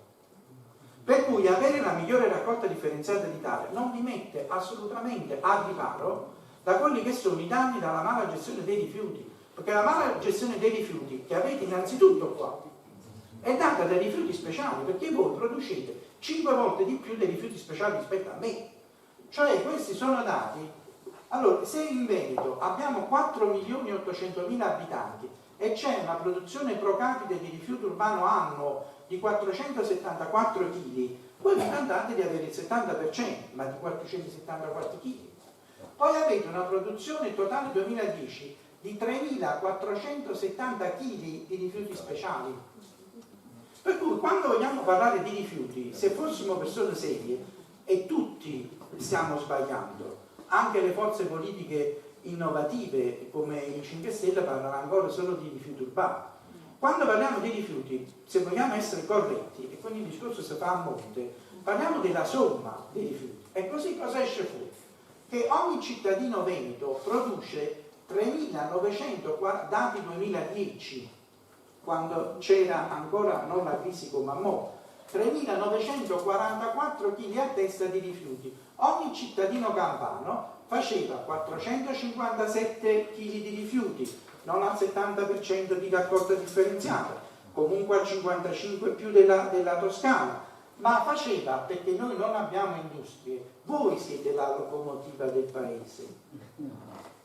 Per cui avere la migliore raccolta differenziata d'Italia non vi mette assolutamente al riparo da quelli che sono i danni dalla mala gestione dei rifiuti, perché la mala gestione dei rifiuti che avete innanzitutto qua è data dai rifiuti speciali, perché voi producete 5 volte di più dei rifiuti speciali rispetto a me. Cioè questi sono dati. Allora, se in Veneto abbiamo 4.800.000 abitanti e c'è una produzione pro capite di rifiuto urbano annuo di 474 kg, voi vi andate di avere il 70%, ma di 474 kg. Poi avete una produzione totale 2010 di 3.470 kg di rifiuti speciali. Per cui quando vogliamo parlare di rifiuti, se fossimo persone serie, e tutti stiamo sbagliando, anche le forze politiche innovative come i 5 Stelle parlano ancora solo di rifiuti urbani. Quando parliamo di rifiuti, se vogliamo essere corretti, e quindi il discorso si fa a monte, parliamo della somma dei rifiuti. E così cosa esce fuori? Che ogni cittadino veneto produce 3.940, dati 2010, quando c'era ancora non la crisi come a mo', 3.944 kg a testa di rifiuti. Ogni cittadino campano faceva 457 kg di rifiuti, non al 70% di raccolta differenziata, comunque al 55% più della Toscana, ma faceva, perché noi non abbiamo industrie, voi siete la locomotiva del paese.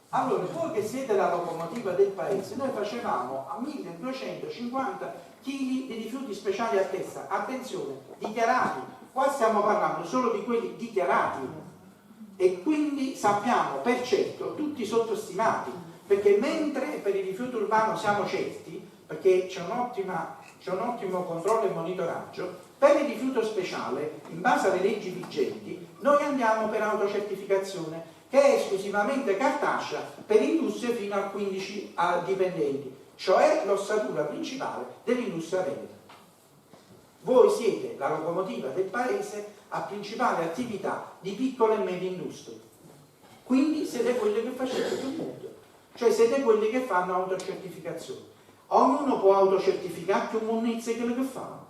Allora, voi che siete la locomotiva del paese, noi facevamo a 1250 kg di rifiuti speciali a testa, attenzione, dichiarati, qua stiamo parlando solo di quelli dichiarati, e quindi sappiamo per certo tutti sottostimati, perché mentre per il rifiuto urbano siamo certi, perché c'è un ottimo controllo e monitoraggio, per il rifiuto speciale, in base alle leggi vigenti, noi andiamo per autocertificazione, che è esclusivamente cartacea per industrie fino a 15 dipendenti, cioè l'ossatura principale dell'industria veneta. Voi siete la locomotiva del paese a principale attività di piccole e medie industrie, quindi siete quelli che facete più mondo, cioè siete quelli che fanno autocertificazione. Ognuno può autocertificare più monnezze che le che fanno.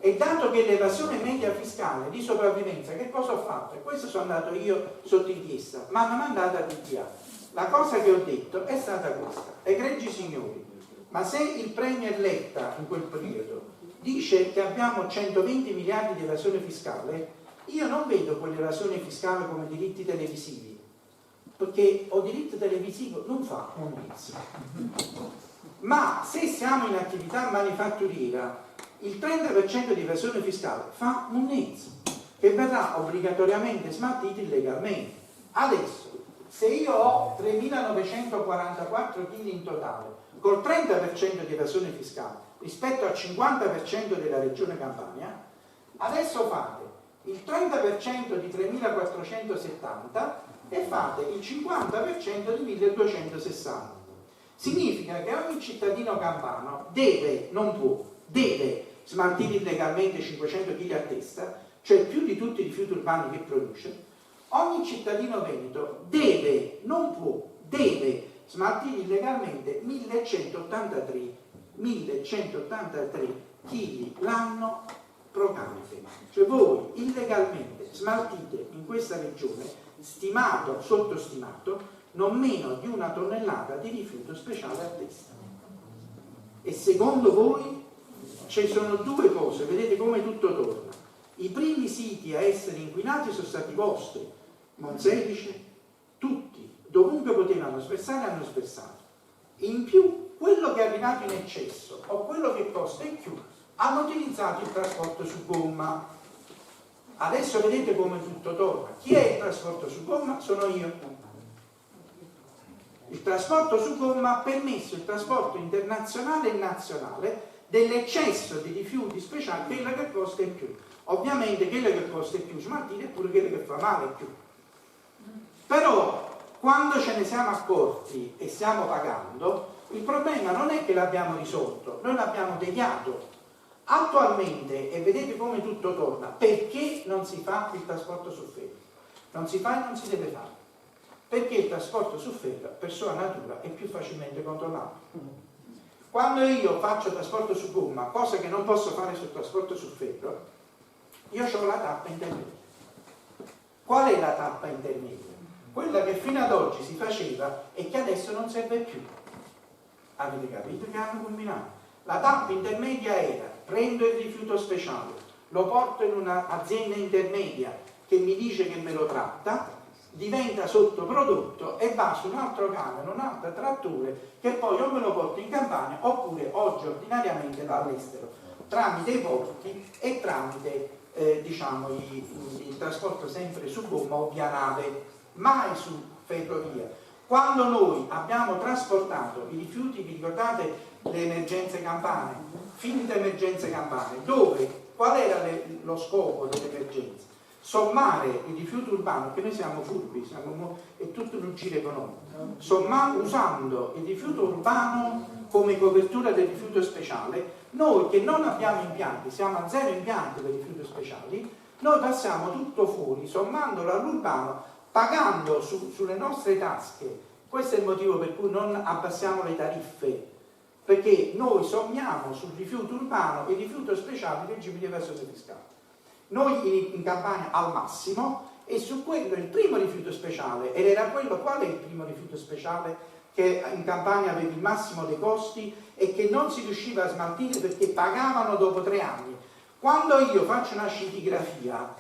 E dato che l'evasione media fiscale di sopravvivenza, che cosa ho fatto? E questo sono andato io sotto inchiesta, mi hanno mandato a DTA. La cosa che ho detto è stata questa: egregi signori, ma se il premier Letta in quel periodo dice che abbiamo 120 miliardi di evasione fiscale, io non vedo quell'evasione fiscale come diritti televisivi, perché o diritto televisivo non fa un mezzo. Ma se siamo in attività manifatturiera, il 30% di evasione fiscale fa un mezzo che verrà obbligatoriamente smaltito illegalmente. Adesso, se io ho 3.944 kg in totale, col 30% di evasione fiscale rispetto al 50% della regione Campania, adesso fate il 30% di 3.470 e fate il 50% di 1.260. Significa che ogni cittadino campano deve, non può, deve smaltire illegalmente 500 kg a testa, cioè più di tutti i rifiuti urbani che produce. Ogni cittadino veneto deve, non può, deve smaltire illegalmente 1183 kg l'anno pro capite. Cioè voi illegalmente smaltite in questa regione, stimato, sottostimato, non meno di 1 tonnellata di rifiuto speciale a testa. E secondo voi ci sono due cose, vedete come tutto torna. I primi siti a essere inquinati sono stati vostri, Monselice, tutti, dovunque potevano sversare hanno sversato. In più, quello che è arrivato in eccesso o quello che costa di più hanno utilizzato il trasporto su gomma. Adesso vedete come tutto torna. Chi è il trasporto su gomma? Sono io. Il trasporto su gomma ha permesso il trasporto internazionale e nazionale dell'eccesso di rifiuti speciali, quella che costa in più. Ovviamente quella che costa in più smaltire è pure quella che fa male in più. Però quando ce ne siamo accorti e stiamo pagando, il problema non è che l'abbiamo risolto, noi l'abbiamo deviato. Attualmente, e vedete come tutto torna, perché non si fa il trasporto su ferro? Non si fa e non si deve fare. Perché il trasporto su ferro, per sua natura, è più facilmente controllato. Quando io faccio trasporto su gomma, cosa che non posso fare sul trasporto su ferro, io ho la tappa intermedia. Qual è la tappa intermedia? Quella che fino ad oggi si faceva e che adesso non serve più. Avete capito che hanno combinato? La tappa intermedia era: prendo il rifiuto speciale, lo porto in un'azienda intermedia che mi dice che me lo tratta, diventa sottoprodotto e va su un altro camion, un altro trattore che poi o me lo porto in Campania oppure oggi ordinariamente va all'estero tramite i porti e tramite il trasporto sempre su gomma o via nave, mai su ferrovia. Quando noi abbiamo trasportato i rifiuti, vi ricordate le emergenze campane, finite emergenze campane, qual era lo scopo dell'emergenza? Sommare il rifiuto urbano, che noi siamo furbi, è tutto un giro economico, usando il rifiuto urbano come copertura del rifiuto speciale, noi che non abbiamo impianti, siamo a 0 impianti per rifiuti speciali, noi passiamo tutto fuori, sommandolo all'urbano, pagando sulle nostre tasche. Questo è il motivo per cui non abbassiamo le tariffe, perché noi sommiamo sul rifiuto urbano e il rifiuto speciale il regime di evasione fiscale. Noi in Campania al massimo, e su quello il primo rifiuto speciale, ed era quello, qual è il primo rifiuto speciale che in Campania aveva il massimo dei costi e che non si riusciva a smaltire perché pagavano dopo 3 anni. Quando io faccio una scintigrafia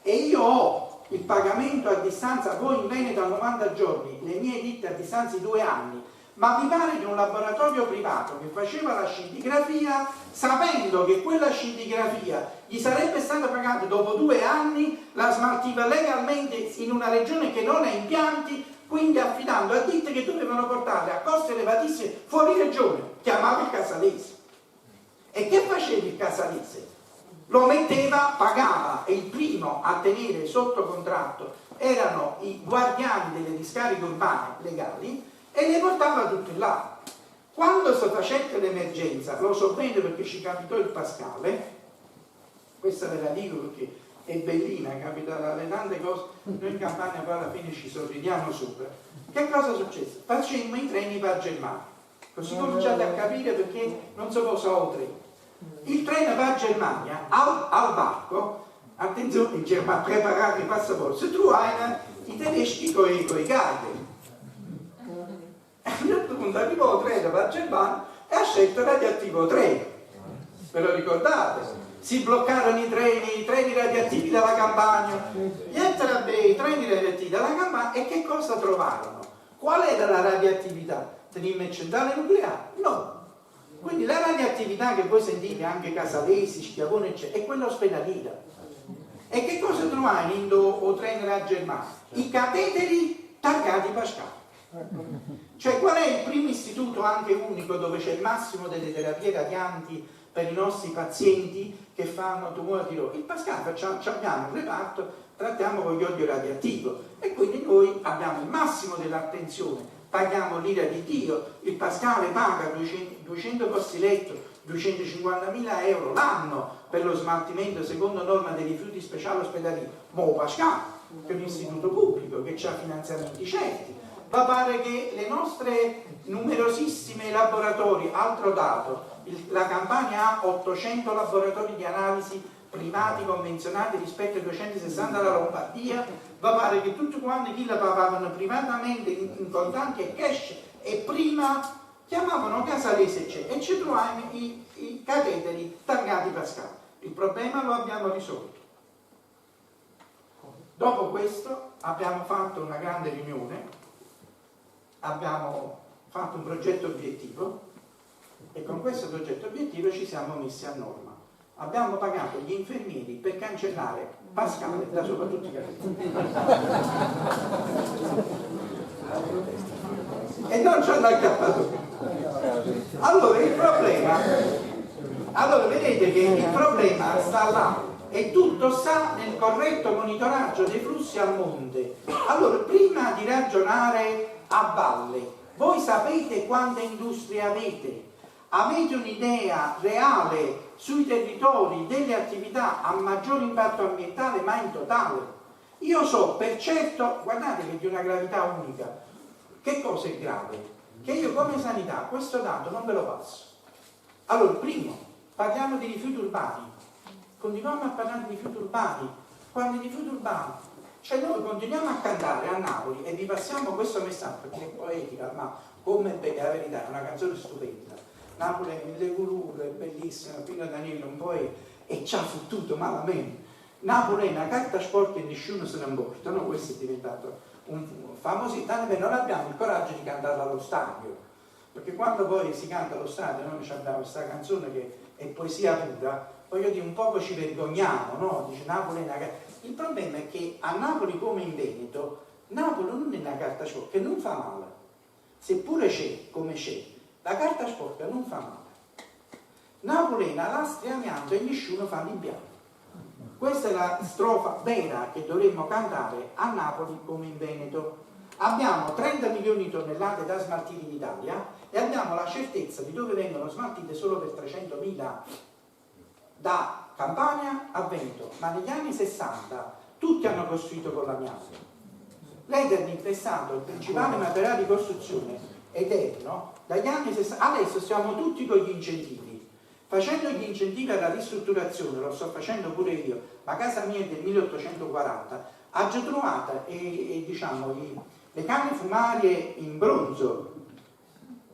e io ho il pagamento a distanza, voi in Veneto a 90 giorni, le mie ditte a distanza di 2 anni, ma vi pare che un laboratorio privato che faceva la scintigrafia, sapendo che quella scintigrafia gli sarebbe stata pagata dopo 2 anni, la smaltiva legalmente in una regione che non ha impianti, quindi affidando a ditte che dovevano portare a costi elevatissimi fuori regione, chiamava il Casalese. E che faceva il Casalese? Lo metteva, pagava, e il primo a tenere sotto contratto erano i guardiani delle discariche urbane legali, e le portava tutte là. Quando si facette l'emergenza, lo so bene perché ci capitò il Pascale, questa ve la dico perché è bellina, capita le tante cose, noi in Campania poi alla fine ci sorridiamo sopra. Che cosa successe? Facemmo i treni per Germania, così cominciate a capire perché non si posava treni. Il treno per Germania al varco, attenzione, in Germania preparare i passaporti, si trovano i tedeschi con i guide. A un certo punto arrivò il treno per Germania e ha scelto radioattivo 3. Ve lo ricordate? Si bloccarono i treni radioattivi dalla Campania. Gli i treni radioattivi dalla Campania, e che cosa trovarono? Qual era la radioattività? Tenimmo il centrale nucleare? No. Quindi la radioattività che voi sentite anche Casalesi, Schiavone, eccetera, è quella ospedaliera. E che cosa trovai in o trainer a Germania? I cateteri taggati Pascal. Cioè, qual è il primo istituto anche unico dove c'è il massimo delle terapie radianti per i nostri pazienti che fanno tumore a tiroide? Il Pascal, abbiamo un reparto, trattiamo con iodio radioattivo e quindi noi abbiamo il massimo dell'attenzione, paghiamo l'ira di Dio, il Pascal paga 200 posti letto, 250.000 euro l'anno per lo smaltimento secondo norma dei rifiuti speciali ospedalieri. Mo Pascal, che è un istituto pubblico che ha finanziamenti certi. Ma pare che le nostre numerosissime laboratori, altro dato, la Campania ha 800 laboratori di analisi privati convenzionati rispetto ai 260 della Lombardia, ma pare che tutti quanti chi la pagavano privatamente in contanti e cash e prima chiamavano Casalese e ci trovavamo i cateteri taggati Pascal. Il problema lo abbiamo risolto. Dopo questo abbiamo fatto una grande riunione, abbiamo fatto un progetto obiettivo e con questo progetto obiettivo ci siamo messi a norma. Abbiamo pagato gli infermieri per cancellare Pascal da sopra tutti i capelli. E non ci hanno acchiappato. Allora il problema, vedete che il problema sta là e tutto sta nel corretto monitoraggio dei flussi al monte. Allora, prima di ragionare a valle, voi sapete quante industrie avete? Avete un'idea reale sui territori delle attività a maggior impatto ambientale, ma in totale? Io so per certo, guardate che è di una gravità unica. Che cosa è grave? Che io come sanità questo dato non ve lo passo. Allora, primo, parliamo di rifiuti urbani. Continuiamo a parlare di rifiuti urbani. Quando i rifiuti urbani, cioè noi continuiamo a cantare a Napoli e vi passiamo questo messaggio perché è poetica, ma come bella, la verità, è una canzone stupenda. Napoli è mille colore, è bellissima, Pino Daniele un poeta e ci ha fottuto malamente. Napoli è una carta sporca e nessuno se ne importa, no? Questo è diventato un famoso, tanto che non abbiamo il coraggio di cantarla allo stadio, perché quando poi si canta allo stadio noi abbiamo questa canzone che è poesia pura, voglio dire, un poco ci vergogniamo, no? Dice Napoli è una carta. Il problema è che a Napoli come in Veneto, Napoli non è una carta sporca, che non fa male, seppure c'è, come c'è, la carta sporca non fa male. Napoli è una lastra amianto e nessuno fa l'impianto. Questa è la strofa vera che dovremmo cantare a Napoli come in Veneto. Abbiamo 30 milioni di tonnellate da smaltire in Italia e abbiamo la certezza di dove vengono smaltite solo per 300.000 da Campania a Veneto, ma negli anni 60 tutti hanno costruito con l'amianto. L'Eternit è stato il principale materiale di costruzione eterno dagli anni 60. Adesso siamo tutti con gli incentivi. Facendo gli incentivi alla ristrutturazione, lo sto facendo pure io, ma casa mia è del 1840, ha già trovato diciamo, le canne fumarie in bronzo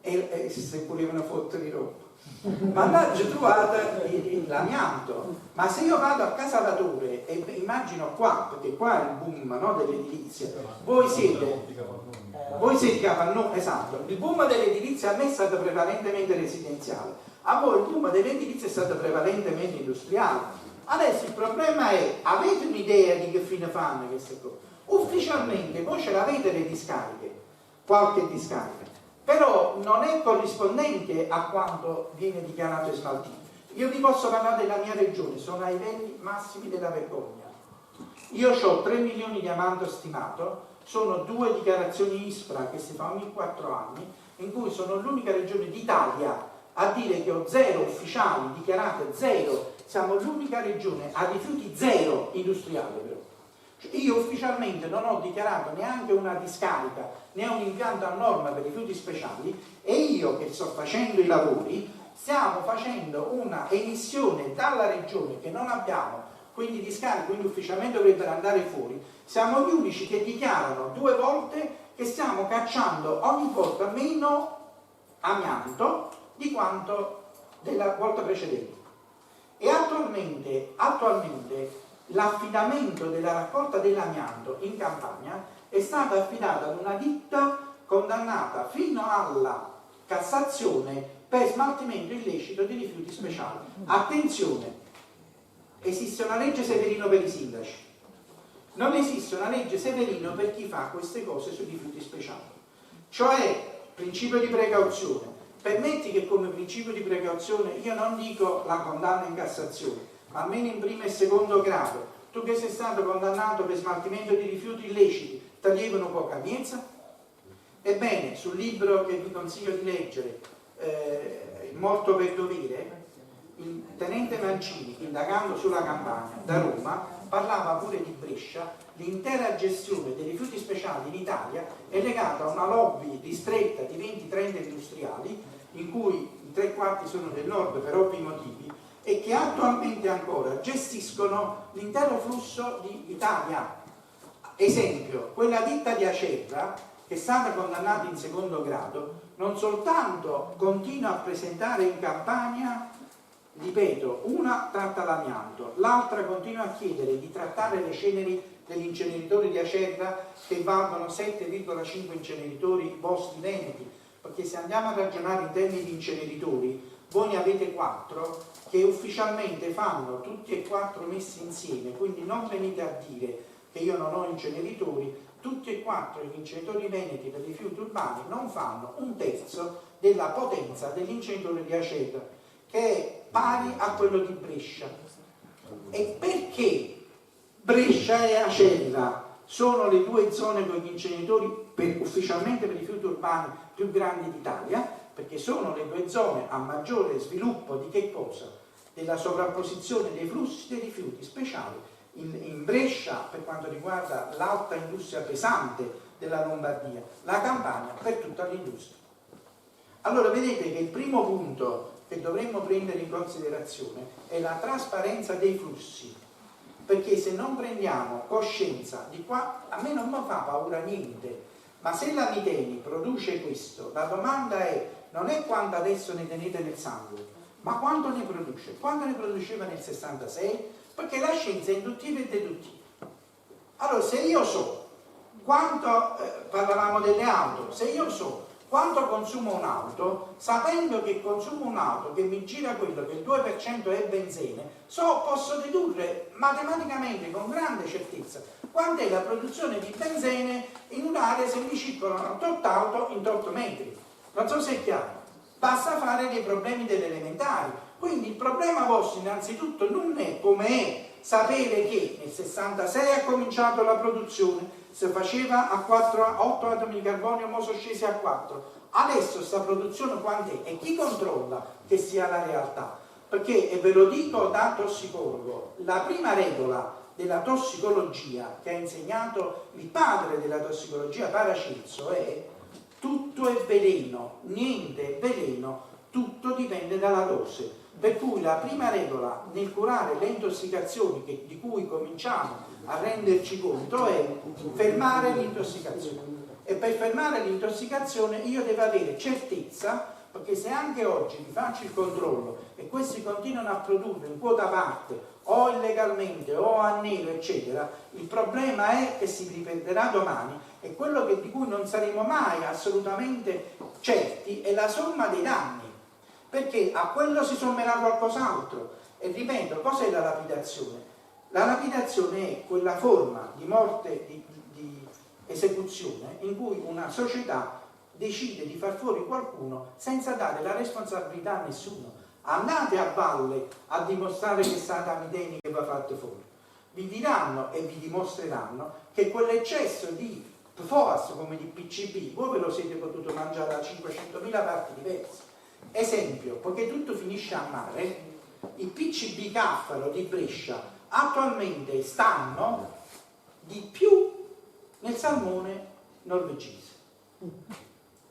e se volevano fottere roba. Ma là già trovata l'amianto. Ma se io vado a Casa Latore e immagino qua, perché qua è il boom, no, dell'edilizia, voi siete Capannone, esatto, il boom dell'edilizia a me è stato prevalentemente residenziale, a voi il boom dell'edilizia è stato prevalentemente industriale. Adesso il problema è, avete un'idea di che fine fanno queste cose? Ufficialmente voi ce l'avete le discariche, qualche discarica, però non è corrispondente a quanto viene dichiarato e smaltito. Io vi posso parlare della mia regione, sono ai livelli massimi della vergogna. Io ho 3 milioni di amanto stimato, sono 2 dichiarazioni ISPRA che si fanno ogni 4 anni, in cui sono l'unica regione d'Italia a dire che ho 0 ufficiali dichiarate, 0, siamo l'unica regione a rifiuti 0 industriali però. Cioè, io ufficialmente non ho dichiarato neanche una discarica né un impianto a norma per rifiuti speciali e io che sto facendo i lavori stiamo facendo una emissione dalla regione che non abbiamo, quindi discariche, quindi ufficialmente dovrebbero andare fuori, siamo gli unici che dichiarano 2 volte che stiamo cacciando ogni volta meno amianto di quanto della volta precedente. E attualmente l'affidamento della raccolta dell'amianto in Campania è stato affidato ad una ditta condannata fino alla Cassazione per smaltimento illecito di rifiuti speciali. Attenzione, è esiste una legge Severino per i sindaci, non esiste una legge Severino per chi fa queste cose sui rifiuti speciali. Cioè, principio di precauzione. Permetti che come principio di precauzione io non dico la condanna in Cassazione, ma almeno in primo e secondo grado, tu che sei stato condannato per smaltimento di rifiuti illeciti, taglievano poca miezza? Ebbene, sul libro che vi consiglio di leggere, Morto per dovere, il tenente Mancini, indagando sulla Campania da Roma, parlava pure di Brescia. L'intera gestione dei rifiuti speciali in Italia è legata a una lobby ristretta di 20-30 industriali, in cui i 3/4 sono del nord per ovvi motivi, e che attualmente ancora gestiscono l'intero flusso di Italia. Esempio, quella ditta di Acerra, che è stata condannata in secondo grado, non soltanto continua a presentare in Campania, ripeto, una tratta l'amianto, l'altra continua a chiedere di trattare le ceneri degli inceneritori di Acerra, che valgono 7,5 inceneritori vostri veneti, perché se andiamo a ragionare in termini di inceneritori, voi ne avete 4 che ufficialmente fanno tutti e 4 messi insieme, quindi non venite a dire che io non ho inceneritori, tutti e 4 gli inceneritori veneti per rifiuti urbani non fanno 1/3 della potenza dell'inceneritore di Acerra, che è pari a quello di Brescia. E perché Brescia e Acerra sono le 2 zone con gli inceneritori ufficialmente per rifiuti urbani più grandi d'Italia? Perché sono le 2 zone a maggiore sviluppo di che cosa? Della sovrapposizione dei flussi dei rifiuti speciali. In Brescia per quanto riguarda l'alta industria pesante della Lombardia, la Campania per tutta l'industria. Allora vedete che il primo punto che dovremmo prendere in considerazione è la trasparenza dei flussi, perché se non prendiamo coscienza di qua, a me non mi fa paura niente, ma se la Miteni produce questo, la domanda non è quanto adesso ne tenete nel sangue, ma quanto ne produce? Quanto ne produceva nel 66? Perché la scienza è induttiva e deduttiva. Allora, se io so quanto, parlavamo delle auto, se io so quanto consuma un'auto, sapendo che consumo un'auto che mi gira quello che il 2% è benzene, posso dedurre matematicamente con grande certezza quanto è la produzione di benzene in un'area se mi circolano 8 auto in 8 metri. Non so se è chiaro. Basta fare dei problemi delle elementari. Quindi il problema vostro innanzitutto non è come è sapere che nel 66 ha cominciato la produzione, si faceva a 8 atomi di carbonio, ora sono scesi a 4. Adesso sta produzione quant'è? E chi controlla che sia la realtà? Perché, e ve lo dico da tossicologo, la prima regola della tossicologia che ha insegnato il padre della tossicologia, Paracelso, è: tutto è veleno, niente è veleno, tutto dipende dalla dose. Per cui la prima regola nel curare le intossicazioni di cui cominciamo a renderci conto è fermare l'intossicazione. E per fermare l'intossicazione io devo avere certezza, perché se anche oggi vi faccio il controllo e questi continuano a produrre in quota parte o illegalmente o a nero eccetera, il problema è che si ripeterà domani, e quello di cui non saremo mai assolutamente certi è la somma dei danni, perché a quello si sommerà qualcos'altro. E ripeto, cos'è la lapidazione? La lapidazione è quella forma di morte, di esecuzione in cui una società decide di far fuori qualcuno senza dare la responsabilità a nessuno. Andate a valle a dimostrare che è stata Miteni che va fatto fuori. Vi diranno e vi dimostreranno che quell'eccesso di PFOAS come di PCB voi ve lo siete potuto mangiare da 500.000 parti diverse. Esempio, poiché tutto finisce a mare, i PCB Caffaro di Brescia attualmente stanno di più nel salmone norvegese,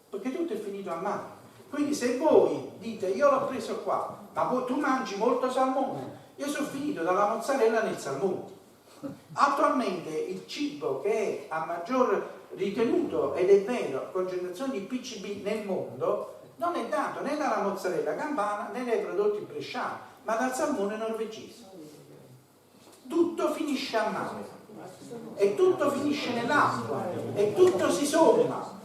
perché tutto è finito a mare. Quindi se voi dite io l'ho preso qua, ma poi tu mangi molto salmone, io sono finito dalla mozzarella nel salmone. Attualmente il cibo che è a maggior ritenuto, ed è vero, concentrazione di PCB nel mondo, non è dato né dalla mozzarella campana né dai prodotti bresciani, ma dal salmone norvegese. Tutto finisce a mare e tutto finisce nell'acqua e tutto si somma.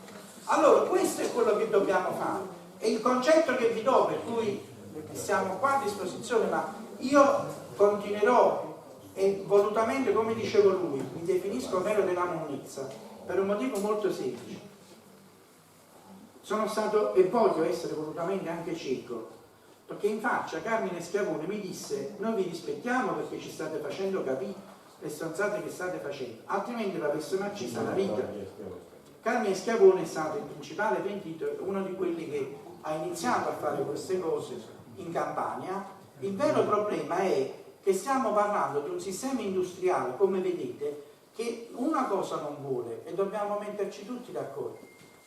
Allora questo è quello che dobbiamo fare, e il concetto che vi do, per cui siamo qua a disposizione, ma io continuerò e volutamente, come dicevo lui, mi definisco mero della monnezza per un motivo molto semplice. Sono stato e voglio essere volutamente anche cieco, perché in faccia Carmine Schiavone mi disse: noi vi rispettiamo perché ci state facendo capire le stronzate che state facendo, altrimenti l'avessimo accesa la vita. Carmine Schiavone è stato il principale pentito, uno di quelli che ha iniziato a fare queste cose in Campania. Il vero problema è che stiamo parlando di un sistema industriale, come vedete, che una cosa non vuole, e dobbiamo metterci tutti d'accordo.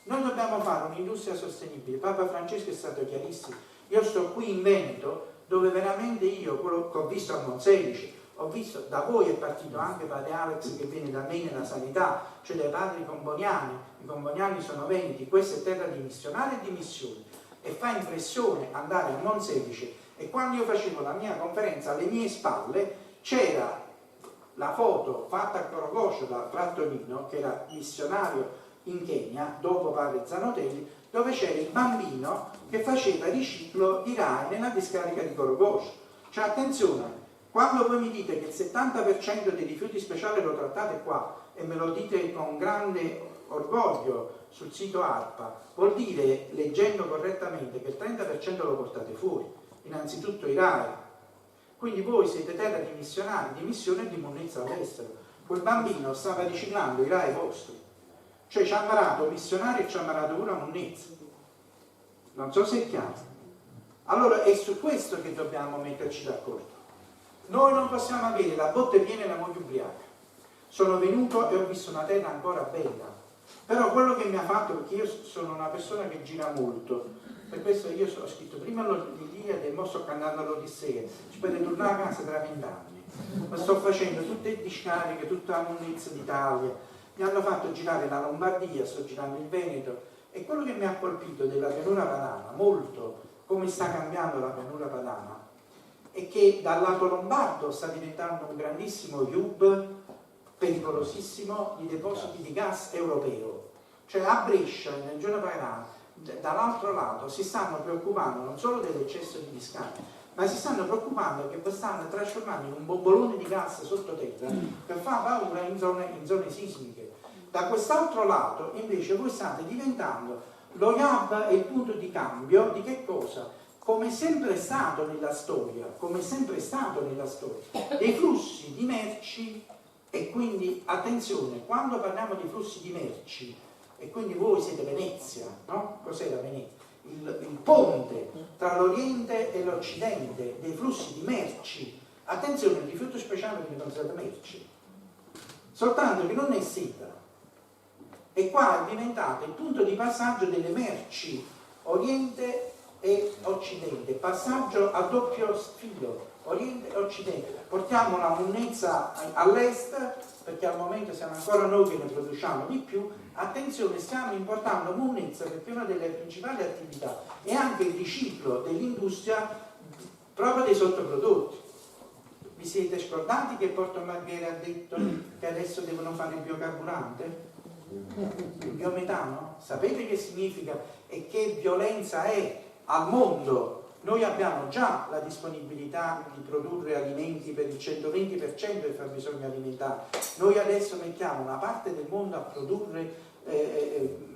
Noi dobbiamo fare un'industria sostenibile. Papa Francesco è stato chiarissimo. Io sto qui in Veneto, dove veramente io, quello che ho visto a Monselice, ho visto, da voi è partito anche padre Alex che viene da me nella sanità, cioè dai padri comboniani. I comboniani sono veneti, questa è terra di missionari e di missioni, e fa impressione andare a Monselice. E quando io facevo la mia conferenza, alle mie spalle c'era la foto fatta a Corogoscio da Frattonino, che era missionario in Kenya, dopo padre Zanotelli, dove c'era il bambino che faceva riciclo di RAI nella discarica di Corogoscio. Cioè attenzione, quando voi mi dite che il 70% dei rifiuti speciali lo trattate qua, e me lo dite con grande orgoglio sul sito ARPA, vuol dire, leggendo correttamente, che il 30% lo portate fuori, innanzitutto i RAI. Quindi voi siete terra di missionari, di missione e di monnezza all'estero. Quel bambino stava riciclando i RAI vostri, cioè ci ha ammarato missionari e ci ha ammarato pure a monnezza. Non so se è chiaro. Allora è su questo che dobbiamo metterci d'accordo. Noi non possiamo avere la botte piena e la moglie ubriaca. Sono venuto e ho visto una terra ancora bella, però quello che mi ha fatto, perché io sono una persona che gira molto, per questo io ho scritto prima l'Iliade e ora sto cantando l'Odissea, ci potete tornare a casa tra 20 anni, ma sto facendo tutte le discariche, tutta la monnezza d'Italia, mi hanno fatto girare la Lombardia, sto girando il Veneto, e quello che mi ha colpito della pianura padana, molto, come sta cambiando la pianura padana, è che dal lato lombardo sta diventando un grandissimo hub pericolosissimo di depositi di gas europeo. Cioè a Brescia, nel giorno padano, dall'altro lato si stanno preoccupando non solo dell'eccesso di discariche, ma si stanno preoccupando che stanno trasformando in un bombolone di gas sottoterra che fa paura in zone sismiche. Da quest'altro lato invece voi state diventando lo hub e il punto di cambio di che cosa? Come sempre è stato nella storia, dei flussi di merci. E quindi attenzione, quando parliamo di flussi di merci, e quindi voi siete Venezia, no? Cos'era Venezia? Il ponte tra l'Oriente e l'Occidente dei flussi di merci. Attenzione, il rifiuto speciale viene considerato merci, soltanto che non è seta. E qua è diventato il punto di passaggio delle merci Oriente e Occidente, passaggio a doppio filo, Oriente e Occidente. Portiamo la monnezza all'est, perché al momento siamo ancora noi che ne produciamo di più. Attenzione, stiamo importando monnezza perché una delle principali attività è anche il riciclo dell'industria proprio dei sottoprodotti. Vi siete scordati che Porto Marghera ha detto che adesso devono fare il biocarburante? Il biometano? Sapete che significa e che violenza è al mondo? Noi abbiamo già la disponibilità di produrre alimenti per il 120% del fabbisogno alimentare. Noi adesso mettiamo una parte del mondo a produrre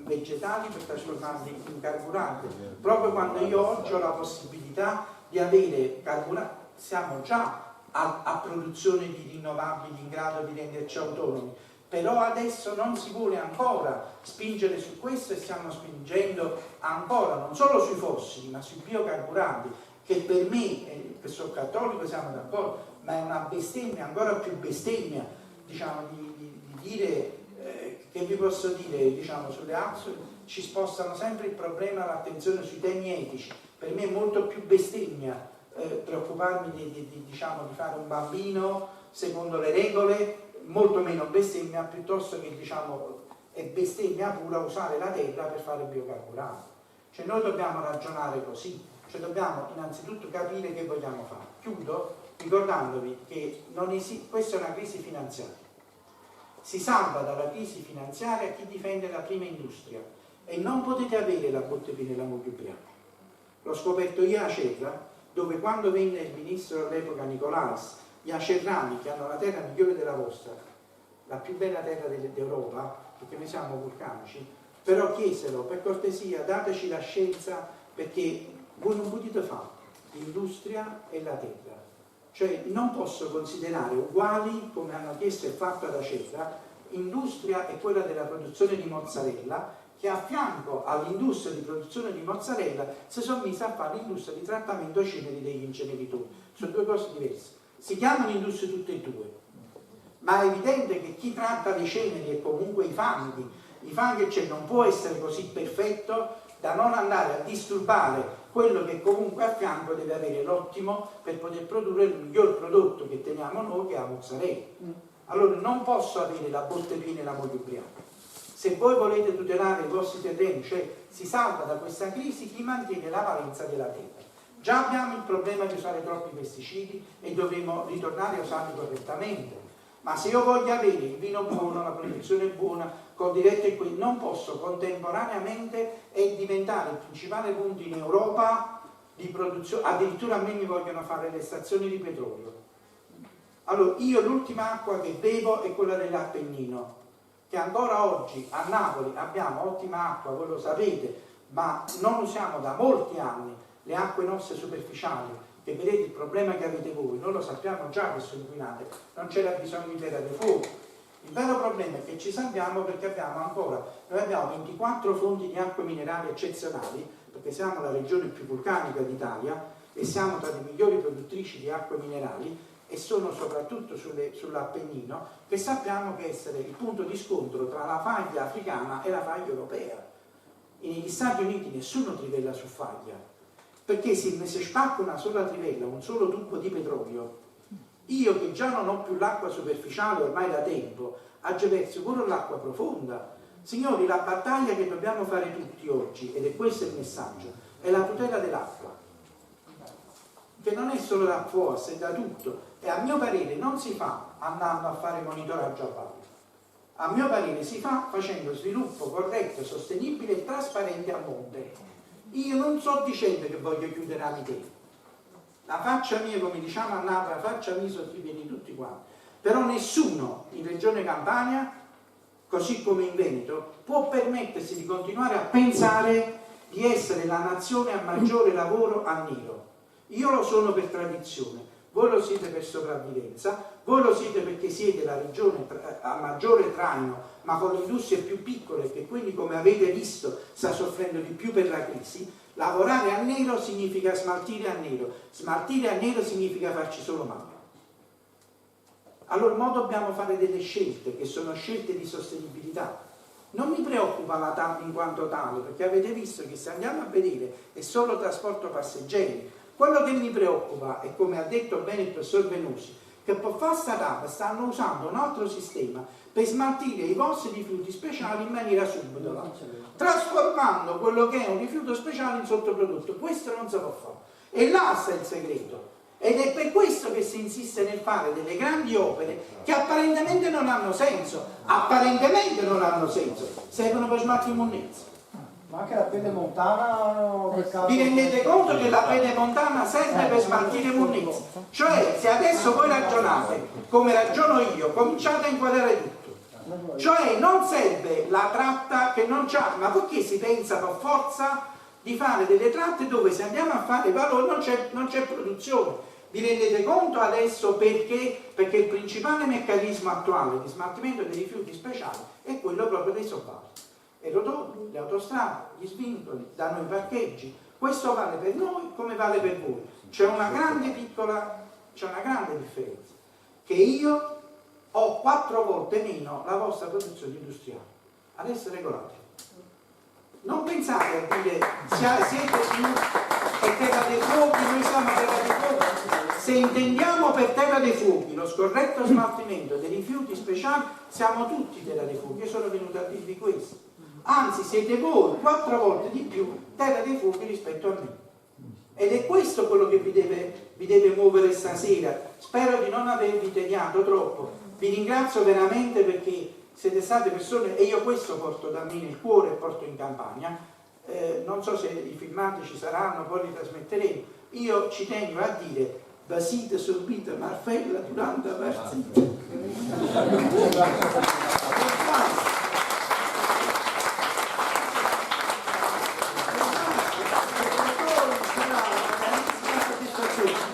vegetali per trasformarli in carburante. Proprio quando io oggi ho la possibilità di avere carburante, siamo già a produzione di rinnovabili in grado di renderci autonomi. Però adesso non si vuole ancora spingere su questo e stiamo spingendo ancora non solo sui fossili ma sui biocarburanti, che per me, che sono cattolico, siamo d'accordo, ma è una bestemmia, ancora più bestemmia, diciamo, di dire, che vi posso dire, diciamo, sulle app ci spostano sempre il problema, l'attenzione sui temi etici. Per me è molto più bestemmia preoccuparmi di fare un bambino secondo le regole, molto meno bestemmia, piuttosto che, diciamo, è bestemmia pura usare la terra per fare biocarburante. Cioè noi dobbiamo ragionare così, cioè dobbiamo innanzitutto capire che vogliamo fare. Chiudo ricordandovi che questa è una crisi finanziaria. Si salva dalla crisi finanziaria chi difende la prima industria, e non potete avere la botte piena e la moglie ubriaca. L'ho scoperto io a Cetra, dove quando venne il ministro all'epoca Nicolais gli acerrani che hanno la terra migliore della vostra, la più bella terra d'Europa, perché noi siamo vulcanici, però chiesero per cortesia, dateci la scienza, perché voi non potete fare l'industria e la terra, cioè non posso considerare uguali, come hanno chiesto e fatto ad Acerra, industria è quella della produzione di mozzarella, che a fianco all'industria di produzione di mozzarella si sono mise a fare l'industria di trattamento ceneri degli inceneritori. Sono due cose diverse, si chiamano industrie tutte e due, ma è evidente che chi tratta le ceneri e comunque i fanghi c'è non può essere così perfetto da non andare a disturbare quello che comunque a fianco deve avere l'ottimo per poter produrre il miglior prodotto che teniamo noi, che è la mozzarella. Allora non posso avere la botte piena e la moglie ubriaca. Se voi volete tutelare i vostri terreni, cioè si salva da questa crisi chi mantiene la valenza della terra. Già abbiamo il problema di usare troppi pesticidi e dovremo ritornare a usarli correttamente. Ma se io voglio avere il vino buono, la produzione buona, con diretto e qui, non posso contemporaneamente diventare il principale punto in Europa di produzione. Addirittura a me mi vogliono fare le stazioni di petrolio. Allora, io l'ultima acqua che bevo è quella dell'Appennino, che ancora oggi a Napoli abbiamo ottima acqua, voi lo sapete, ma non usiamo da molti anni le acque nostre superficiali, che vedete il problema che avete voi, noi lo sappiamo già che sono inquinate, non c'era bisogno di terra di fuoco. Il vero problema è che ci salviamo perché noi abbiamo 24 fonti di acque minerali eccezionali, perché siamo la regione più vulcanica d'Italia e siamo tra le migliori produttrici di acque minerali, e sono soprattutto sull'Appennino, che sappiamo che essere il punto di scontro tra la faglia africana e la faglia europea. Negli Stati Uniti nessuno trivella su faglia, perché se mi si spacca una sola trivella, un solo tubo di petrolio, io che già non ho più l'acqua superficiale ormai da tempo, aggi perso pure l'acqua profonda. Signori, la battaglia che dobbiamo fare tutti oggi, ed è questo il messaggio, è la tutela dell'acqua, che non è solo da FOAS, è da tutto, e a mio parere non si fa andando a fare monitoraggio a valle. A mio parere si fa facendo sviluppo corretto, sostenibile e trasparente a monte. Io non sto dicendo che voglio chiudere la mitera. La faccia mia, come diciamo a Napoli, la faccia mia sono pieni tutti quanti. Però nessuno in Regione Campania, così come in Veneto, può permettersi di continuare a pensare di essere la nazione a maggiore lavoro a nero. Io lo sono per tradizione, voi lo siete per sopravvivenza, voi lo siete perché siete la regione a maggiore traino, ma con le industrie più piccole, che quindi, come avete visto, sta soffrendo di più per la crisi. Lavorare a nero significa smaltire a nero significa farci solo male. Allora dobbiamo fare delle scelte che sono scelte di sostenibilità. Non mi preoccupa la TAP in quanto tale, perché avete visto che se andiamo a vedere è solo trasporto passeggeri. Quello che mi preoccupa è, come ha detto bene il professor Venusi, che per fare sta TAP stanno usando un altro sistema per smaltire i vostri rifiuti speciali in maniera subdola, trasformando quello che è un rifiuto speciale in sottoprodotto. Questo non si può fare. E là sta il segreto. Ed è per questo che si insiste nel fare delle grandi opere che apparentemente non hanno senso. Apparentemente non hanno senso. Servono per smaltire immondizia. Ma anche la pedemontana per caso... Vi rendete conto che la pedemontana serve per smaltire immondizia? Cioè, se adesso voi ragionate come ragiono io, cominciate a inquadrare tutto. Cioè, non serve la tratta che non c'ha, ma perché si pensa per forza di fare delle tratte dove, se andiamo a fare valore, non c'è produzione? Vi rendete conto adesso perché? Perché il principale meccanismo attuale di smaltimento dei rifiuti speciali è quello proprio dei soppali. Le rotonde, le autostrade, gli svincoli, danno i parcheggi. Questo vale per noi come vale per voi. C'è una grande differenza, che io ho 4 volte meno la vostra produzione industriale. Adesso regolate. Non pensate a dire siete per terra dei fuochi, noi siamo terra dei fuochi. Se intendiamo per terra dei fuochi lo scorretto smaltimento dei rifiuti speciali, siamo tutti terra dei fuochi. Io sono venuto a dirvi questo. Anzi, siete voi 4 volte di più terra dei fuochi rispetto a me. Ed è questo quello che vi deve muovere stasera. Spero di non avervi tediato troppo. Vi ringrazio veramente perché siete state persone, e io questo porto da me nel cuore e porto in campagna. Non so se i filmati ci saranno, poi li trasmetteremo. Io ci tengo a dire Basite subite Marfella durante la partita.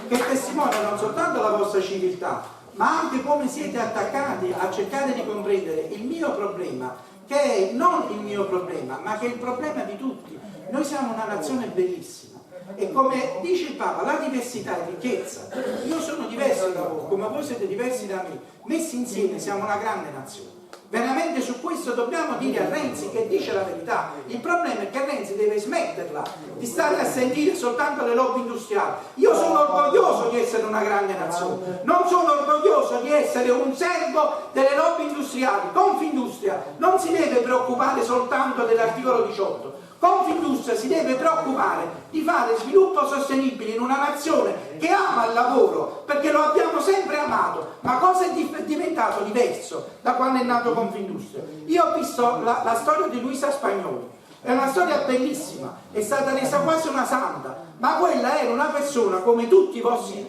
Che testimonia non soltanto la vostra civiltà, ma anche come siete attaccati a cercare di comprendere il mio problema, che è non il mio problema, ma che è il problema di tutti. Noi siamo una nazione bellissima e come dice il Papa, la diversità è ricchezza. Io sono diverso da voi, come voi siete diversi da me. Messi insieme siamo una grande nazione. Veramente su questo dobbiamo dire a Renzi che dice la verità. Il problema è che Renzi deve smetterla di stare a sentire soltanto le lobby industriali. Io sono orgoglioso di essere una grande nazione, non sono orgoglioso di essere un servo delle lobby industriali. Confindustria non si deve preoccupare soltanto dell'articolo 18. Confindustria si deve preoccupare di fare sviluppo sostenibile in una nazione che ama il lavoro, perché lo abbiamo sempre amato. Ma cosa è diventato diverso da quando è nato Confindustria? Io ho visto la storia di Luisa Spagnoli, è una storia bellissima, è stata resa quasi una santa, ma quella era una persona come tutti i vostri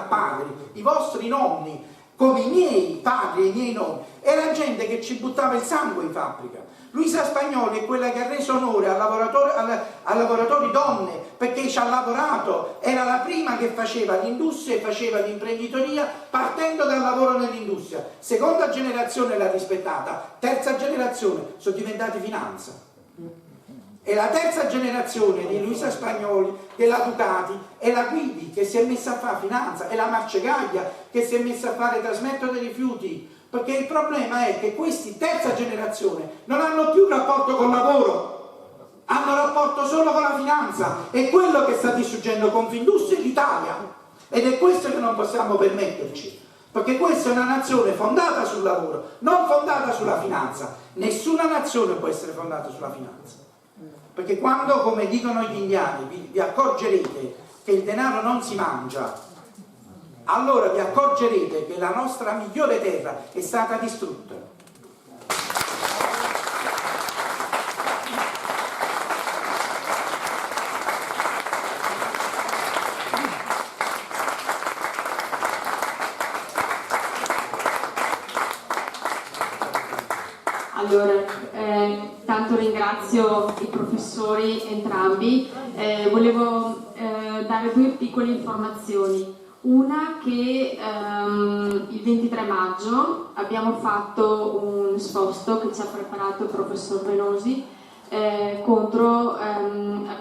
padri, i vostri nonni, come i miei padri e i miei nonni. Era gente che ci buttava il sangue in fabbrica. Luisa Spagnoli è quella che ha reso onore a lavoratori donne, perché ci ha lavorato, era la prima che faceva l'industria e faceva l'imprenditoria partendo dal lavoro nell'industria. Seconda generazione l'ha rispettata, terza generazione sono diventati finanza. E la terza generazione di Luisa Spagnoli, della Ducati, è la Guidi che si è messa a fare finanza, è la Marcegaglia che si è messa a fare trasmettere dei rifiuti. Perché il problema è che questi, terza generazione, non hanno più rapporto col lavoro, hanno rapporto solo con la finanza. È quello che sta distruggendo Confindustria e l'Italia. Ed è questo che non possiamo permetterci. Perché questa è una nazione fondata sul lavoro, non fondata sulla finanza. Nessuna nazione può essere fondata sulla finanza. Perché quando, come dicono gli indiani, vi accorgerete che il denaro non si mangia, allora vi accorgerete che la nostra migliore terra è stata distrutta. Allora, tanto ringrazio i professori entrambi. Volevo dare due piccole informazioni. Una che il 23 maggio abbiamo fatto un esposto che ci ha preparato il professor Venosi abbiamo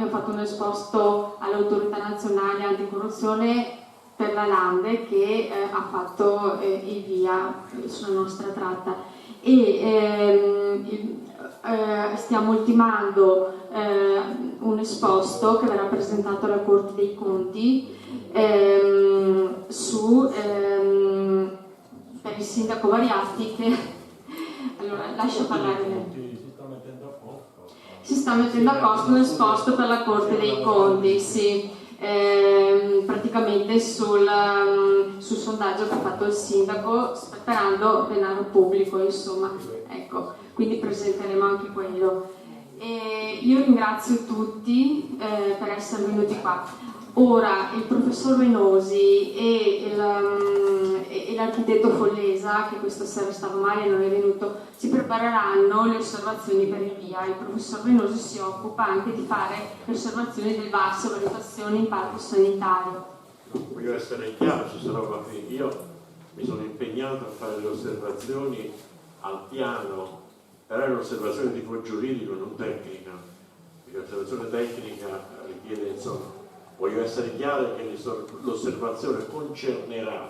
fatto un esposto all'autorità nazionale anticorruzione per la Lande che ha fatto il via sulla nostra tratta e stiamo ultimando un esposto che verrà presentato alla Corte dei Conti per il sindaco Variatti che allora lascio parlare. Si sta mettendo a posto un esposto per la Corte dei Conti, sì, praticamente sul sondaggio che ha fatto il sindaco sperando denaro pubblico, insomma, ecco, quindi presenteremo anche quello. E io ringrazio tutti per essere venuti qua. Ora il professor Venosi e l'architetto Follesa, che questa sera stava male e non è venuto, ci prepareranno le osservazioni per il via. Il professor Venosi si occupa anche di fare le osservazioni del VAR sulla valutazione impatto sanitario. Voglio essere chiaro su questa roba qui. Io mi sono impegnato a fare le osservazioni al piano, però è un'osservazione di tipo giuridico, non tecnica, perché l'osservazione tecnica richiede, insomma, voglio essere chiaro che l'osservazione concernerà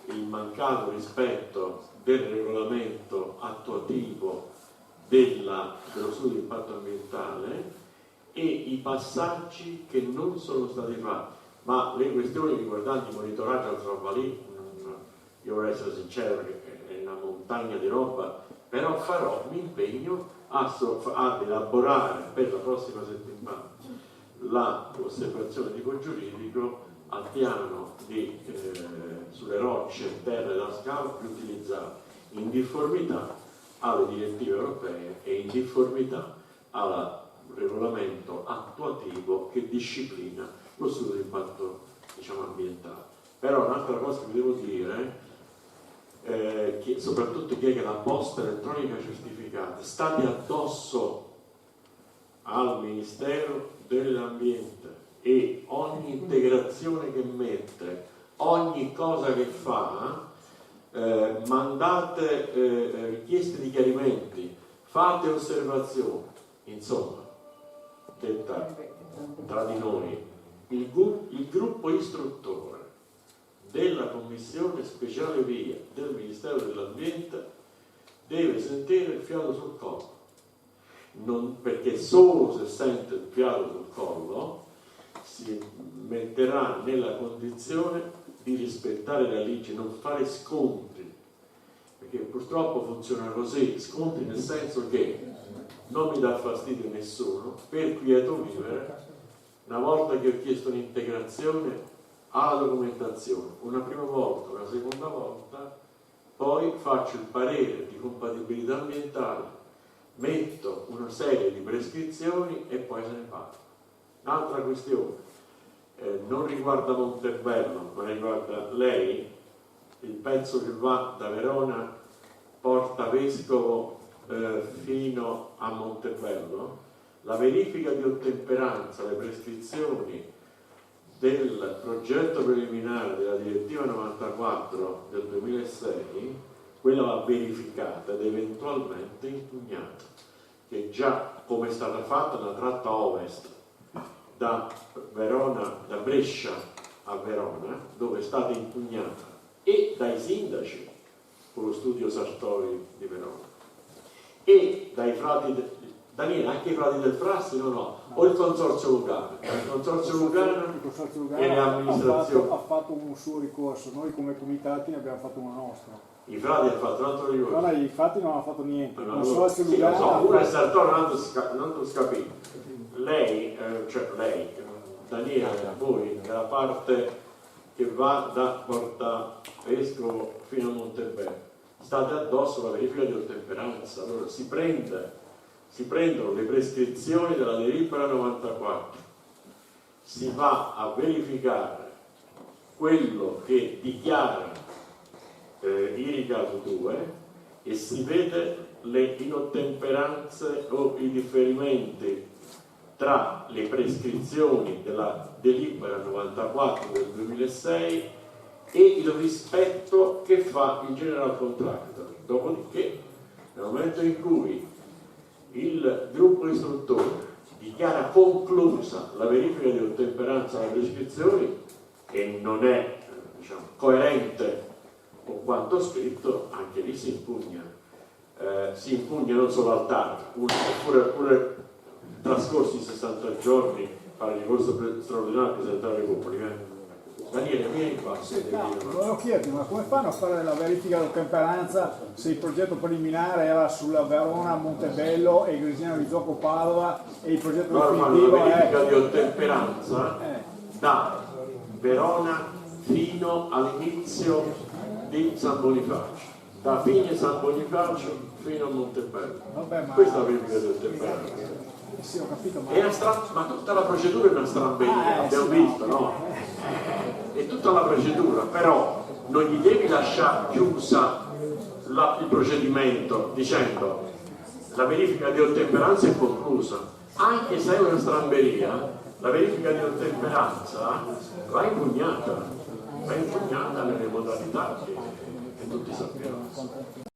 il mancato rispetto del regolamento attuativo dello studio di impatto ambientale e i passaggi che non sono stati fatti, ma le questioni riguardanti il monitoraggio al Travalì, io vorrei essere sincero perché è una montagna di roba, però mi impegno ad elaborare per la prossima settimana l'osservazione tipo giuridico al piano sulle rocce, terre da scavo riutilizzate in difformità alle direttive europee e in difformità al regolamento attuativo che disciplina lo studio di impatto diciamo, ambientale. Però un'altra cosa che vi devo dire, che soprattutto chi è che la posta elettronica certificata, state addosso al Ministero dell'Ambiente e ogni integrazione che mette, ogni cosa che fa, mandate richieste di chiarimenti, fate osservazioni, insomma, detta tra di noi, il gruppo istruttore della Commissione Speciale Via del Ministero dell'Ambiente deve sentire il fiato sul collo, perché solo se sente il fiato sul collo si metterà nella condizione di rispettare la legge, non fare scontri, perché purtroppo funziona così, scontri nel senso che non mi dà fastidio nessuno, per quieto vivere, una volta che ho chiesto un'integrazione alla documentazione, una prima volta, una seconda volta, poi faccio il parere di compatibilità ambientale, metto una serie di prescrizioni e poi se ne parla. Un'altra questione, non riguarda Montebello, ma riguarda lei, il pezzo che va da Verona, Porta Vescovo fino a Montebello, la verifica di ottemperanza alle prescrizioni del progetto preliminare della direttiva 94 del 2006, quella va verificata ed eventualmente impugnata, che già come è stata fatta la tratta ovest da Brescia a Verona, dove è stata impugnata e dai sindaci con lo studio Sartori di Verona e dai frati Daniele, anche i frati del Frassi o il consorzio Lugano. Il consorzio Lugano e le amministrazioni ha fatto un suo ricorso, noi come comitati ne abbiamo fatto uno nostro. I frati hanno fatto un altro ricorso. No, i fatti non hanno fatto niente, il consorzio Lugano uno è Sartori, non tu capito. Lei, Daniele, voi nella parte che va da Porta Vescovo fino a Montebello state addosso alla verifica di ottemperanza. Allora si prendono le prescrizioni della delibera 94, si va a verificare quello che dichiara Irigato 2 e si vede le inottemperanze o i differimenti tra le prescrizioni della delibera 94 del 2006 e il rispetto che fa il general contractor. Dopodiché, nel momento in cui il gruppo istruttore dichiara conclusa la verifica di ottemperanza alle prescrizioni e non è coerente con quanto scritto, anche lì si impugna non solo al TAR, oppure trascorsi 60 giorni fare ricorso straordinario al Presidente della Repubblica. Daniele, vieni qua. Volevo chiederti, ma come fanno a fare la verifica di ottemperanza se il progetto preliminare era sulla Verona, Montebello e Gresina di Zocco Padova e il progetto definitivo la verifica di ottemperanza da Verona fino all'inizio di San Bonifacio, da fine San Bonifacio fino a Montebello. Questa è la verifica di ottemperanza. Sì, ho capito, ma tutta la procedura è una stramberia, abbiamo visto, no? È tutta la procedura, però non gli devi lasciare chiusa il procedimento dicendo la verifica di ottemperanza è conclusa, anche se è una stramberia, la verifica di ottemperanza va impugnata nelle modalità che tutti sappiamo.